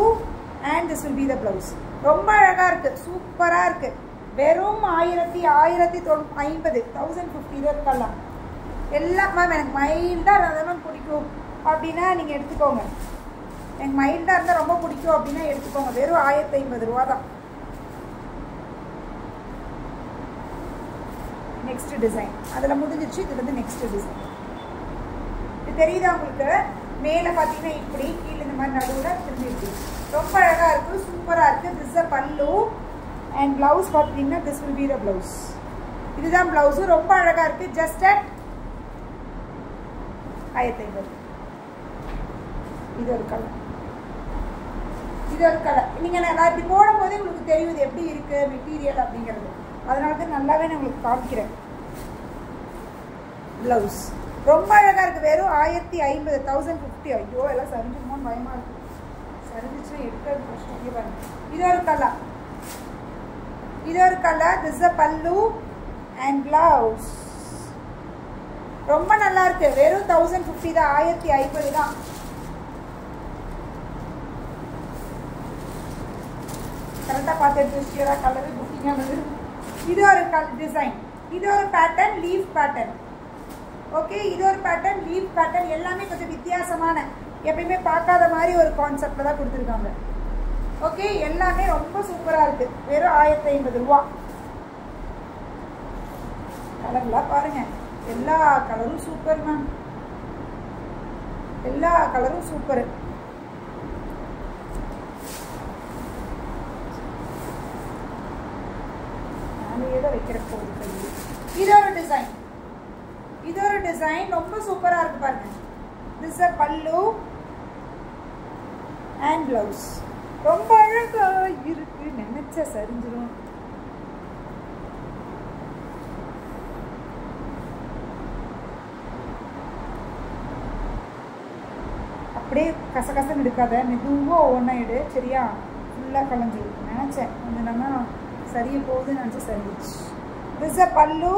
and this will be the blouse. ரொம்ப அழகா இருக்கு. சூப்பரா இருக்கு. வெறும் 1050, 1050 இருக்கலாம். எல்லாம் மேம் எனக்கு மைல்டாக இருந்தால் மேம் பிடிக்கும் அப்படின்னா நீங்கள் எடுத்துக்கோங்க. எனக்கு மைல்டாக இருந்தால் ரொம்ப பிடிக்கும் அப்படின்னா எடுத்துக்கோங்க. வெறும் 1050 ரூபா தான். நெக்ஸ்ட் டிசைன் அதில் முடிஞ்சிச்சு. இது வந்து நெக்ஸ்ட் டிசைன். இது தெரியுதா உங்களுக்கு? மேலே பார்த்தீங்கன்னா இப்படி, கீழே இந்த மாதிரி நடுவில் திரும்பிடுச்சு. ரொம்ப அழகாக இருக்குது, சூப்பராக இருக்குது. This a pallu and blouse பார்த்தீங்கன்னா this will be the blouse. இதுதான் ப்ளவுஸு. ரொம்ப அழகாக இருக்குது. Just at 1050. இது ஒரு கலர், இது ஒரு கலர். நீங்கள் நான் இப்படி போடும்போதே உங்களுக்கு தெரியும் இது எப்படி இருக்குது மெட்டீரியல் அப்படிங்கிறது. அதனால தான் நல்லாவே நான் உங்களுக்கு காமிக்கிறேன். ப்ளவுஸ் ரொம்ப அழகாக இருக்குது. வெறும் 1050, 1050. ஐயோ எல்லாம் சரிஞ்சிருமோன்னு பயமாக இருக்குது. சரிஞ்சிச்சுன்னா எடுக்கிறது கஷ்டம். இங்கே பாருங்க, இது ஒரு கலர், இது ஒரு colour. This a pallu and blouse. ரொம்ப நல்லா இருக்கு. வெறும் 1050 தான், 1050 தான். கரெக்டாக பார்த்து எடுத்து வச்சுக்கிறா. கலரு புக்கிங்காக வந்து இது ஒரு டிசைன், இது ஒரு பேட்டர்ன், லீஃப் பேட்டர்ன். ஓகே, இது ஒரு பேட்டர்ன், லீஃப் பேட்டர்ன். எல்லாமே கொஞ்சம் வித்தியாசமான, எப்பயுமே பார்க்காத மாதிரி ஒரு கான்செப்டில் தான் கொடுத்துருக்காங்க. ஓகே, எல்லாமே ரொம்ப சூப்பராக இருக்குது. வெறும் 1050 ரூபா. கலர்லாம் பாருங்க, எல்லா கலரும் சூப்பர் மேம். எல்லா கலரும் சூப்பர். வைக்கிற போகுது. இது ஒரு டிசைன், இது ஒரு டிசைன். ரொம்ப சூப்பரா இருக்கு பாருங்க. This a pallu and blouse. ரொம்ப அழகா இருக்கு. நினைச்ச சரிஞ்சிரும். அப்படியே கசகசன்னு எடுக்காத, மெதுவாக ஒவ்வொன்றா எடு. சரியா? ஃபுல்லாக கலஞ்சிருக்கு. நினச்சேன் கொஞ்சம் நம்ம சரியா போகுதுன்னு நினச்சி சரிஞ்சிச்சு. This a pallu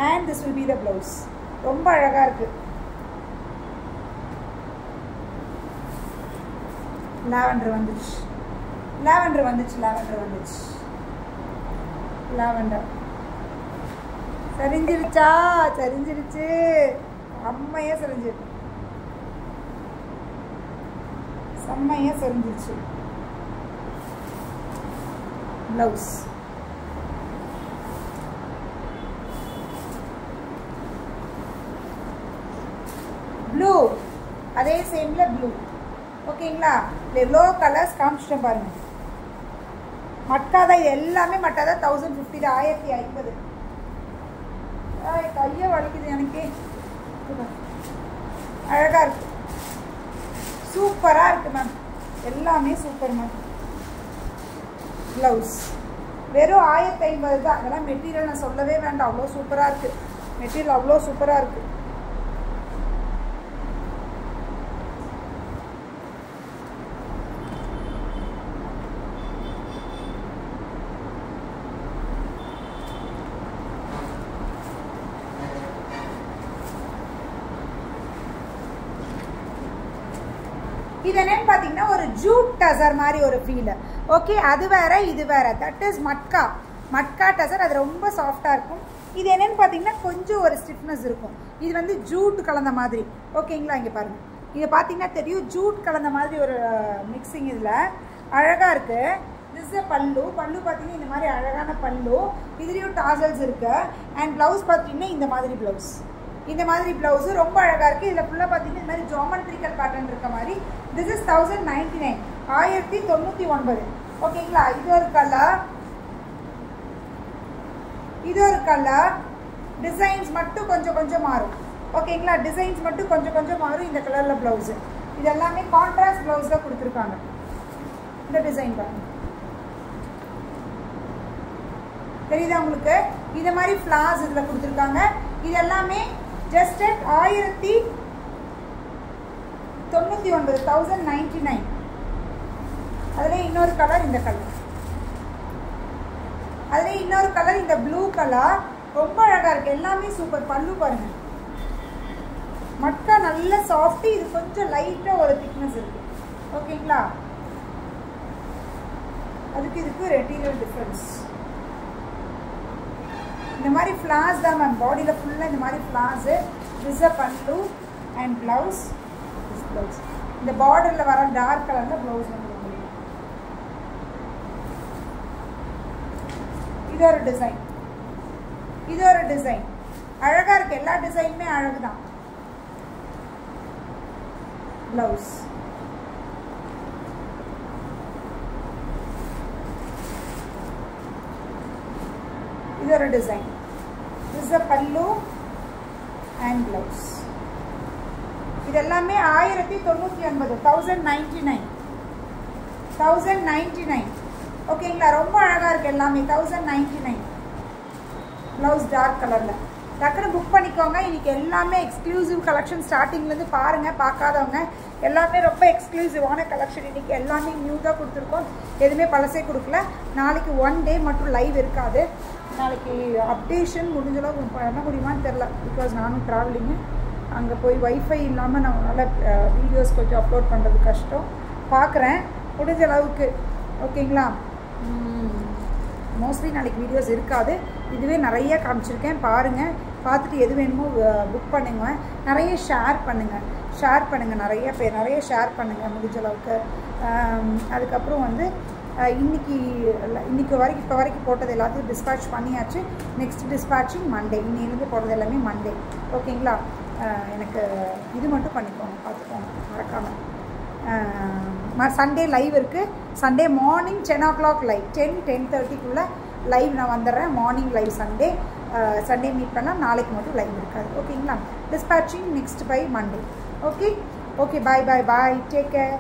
and this will be the blouse. ரொம்ப அழகாக இருக்குது. லாவெண்டர் வந்துச்சு, லாவெண்டர் வந்துச்சு, லாவெண்டர் வந்துச்சு. லாவெண்டர் சரிஞ்சிருச்சா? சரிஞ்சிருச்சு. அம்மையாக சரிஞ்சிருக்கு, செம்மையாக சரிஞ்சிருச்சு. ப்ளவுஸ் ப்ளூ, அதே சேம்ல ப்ளூ. ஓகேங்களா? எவ்வளோ கலர்ஸ் காமிச்சிட்டேன் பாருங்க. மட்காதான், இது எல்லாமே மட்டாதான். 1050 தான், 1050. கையை வலிக்குது எனக்கு. அழகா இருக்கு, சூப்பரா இருக்கு மேம். எல்லாமே சூப்பர் மேம். ப்ளவுஸ் வெறும் 1050 தான். அதெல்லாம் மெட்டீரியல் நான் சொல்லவே வேண்டாம், அவ்வளோ சூப்பராக இருக்குது. மெட்டீரியல் அவ்வளோ சூப்பராக இருக்குது. இது என்னன்னு பார்த்தீங்கன்னா ஒரு ஜூட் டசர் மாதிரி ஒரு ஃபீல். ஓகே, அது வேற இது வேற. That is matka, matka tussar. அது ரொம்ப சாஃப்டாக இருக்கும். இது என்னன்னு பார்த்தீங்கன்னா கொஞ்சம் ஒரு ஸ்டிஃப்னஸ் இருக்கும். இது வந்து ஜூட் கலந்த மாதிரி. ஓகேங்களா? இங்கே பாருங்கள், இதை பார்த்தீங்கன்னா தெரியும், ஜூட் கலந்த மாதிரி ஒரு மிக்சிங். இதில் அழகாக இருக்குது. திஸ் பல்லு, பல்லு பார்த்தீங்கன்னா இந்த மாதிரி அழகான பல்லு. இதுலேயும் டாசல்ஸ் இருக்குது. அண்ட் ப்ளவுஸ் பார்த்தீங்கன்னா இந்த மாதிரி ப்ளவுஸ், இந்த மாதிரி ப்ளவுஸு ரொம்ப அழகாக இருக்குது. இதில் ஃபுல்லாக பார்த்தீங்கன்னா இந்த மாதிரி ஜாமெட்ரிக்கல் பேட்டர்ன் இருக்க மாதிரி. This is 1099, 1099. ஓகேங்களா? இது ஒரு கலர், இது ஒரு கலர். டிசைன்ஸ் மட்டும் கொஞ்சம் கொஞ்சம் மாறும். ஓகேங்களா? டிசைன்ஸ் மட்டும் கொஞ்சம் கொஞ்சம் மாறும். இந்த கலரில் ப்ளவுஸு இது எல்லாமே கான்ட்ராஸ்ட் ப்ளவுஸ் தான் கொடுத்துருக்காங்க. இந்த டிசைன் பாருங்க, தெரியுதா உங்களுக்கு? இந்த மாதிரி ஃப்ளார்ஸ் இதில் கொடுத்துருக்காங்க. இது எல்லாமே ஜஸ்ட் அட் 1099, 1099. அதில் இன்னொரு கலர், இந்த கலர். அதில் இன்னொரு கலர், இந்த ப்ளூ கலர். ரொம்ப அழகாக இருக்குது. எல்லாமே சூப்பர். பல்லு பாருங்கள், மட்கா நல்ல சாஃப்ட். இது கொஞ்சம் லைட்டாக ஒரு திக்னஸ் இருக்குது. ஓகேங்களா? அதுக்கு இதுக்கு மெட்டீரியல் டிஃப்ரென்ஸ். இந்த மாதிரி ஃப்ளார்ஸ் தான் மேம் பாடியில் ஃபுல்லாக இந்த மாதிரி flowers. This a pallu and blouse. This blouse இந்த பார்டரில் வர டார்க் கலரில் ப்ளவுஸ் வந்து இது ஒரு டிசைன். இது ஒரு டிசைன் அழகாக இருக்குது. எல்லா டிசைனுமே அழகு தான். ப்ளவுஸ் இது ஒரு design. This a pallu and blouse. இது எல்லாமே 1099 1099 1099 ஓகேங்களா. ரொம்ப அழகாக இருக்குது எல்லாமே. 1099 ப்ளவுஸ் டார்க் கலரில். டக்குனு புக் பண்ணிக்கோங்க. இன்றைக்கி எல்லாமே எக்ஸ்க்ளூசிவ் கலெக்ஷன். ஸ்டார்டிங்லேருந்து பாருங்கள், பார்க்காதவங்க. எல்லாமே ரொம்ப எக்ஸ்க்ளூசிவான கலெக்ஷன். இன்றைக்கி எல்லாமே நியூ தான் கொடுத்துருக்கோம். எதுவுமே பழசே கொடுக்கல. நாளைக்கு 1 டே மட்டும் லைவ் இருக்காது. நாளைக்கு அப்டேஷன் முடிஞ்சளவு பண்ண முடியுமான்னு தெரில. பிகாஸ் நானும் ட்ராவலிங்கு. அங்கே போய் வைஃபை இல்லாமல் நம்மளால் வீடியோஸ் கொஞ்சம் அப்லோட் பண்ணுறது கஷ்டம். பார்க்குறேன் முடிஞ்ச அளவுக்கு. ஓகேங்களா. மோஸ்ட்லி நாளைக்கு வீடியோஸ் இருக்காது. இதுவே நிறைய காமிச்சிருக்கேன். பாருங்கள், பார்த்துட்டு எது வேணுமோ புக் பண்ணுங்க. நிறைய ஷேர் பண்ணுங்கள். நிறைய பேர் நிறைய ஷேர் பண்ணுங்கள் முடிஞ்ச அளவுக்கு. அதுக்கப்புறம் வந்து இன்றைக்கி வரைக்கும் இப்போ வரைக்கும் போட்டது எல்லாத்தையும் டிஸ்பேட்ச் பண்ணியாச்சு. Next dispatching Monday. இன்னிலேருந்து போடுறது எல்லாமே மண்டே. ஓகேங்களா. எனக்கு இது மட்டும் பண்ணிக்கோங்க, பார்த்துக்கோங்க மறக்காமல். சண்டே லைவ் இருக்குது. Sunday morning 10 o'clock live. 10-10:30 live நான் வந்துடுறேன். மார்னிங் லைவ் சண்டே மீட் பண்ணலாம். நாளைக்கு மட்டும் லைவ் இருக்காது. ஓகேங்களா. Dispatching next by Monday. Okay. Bye. Take care.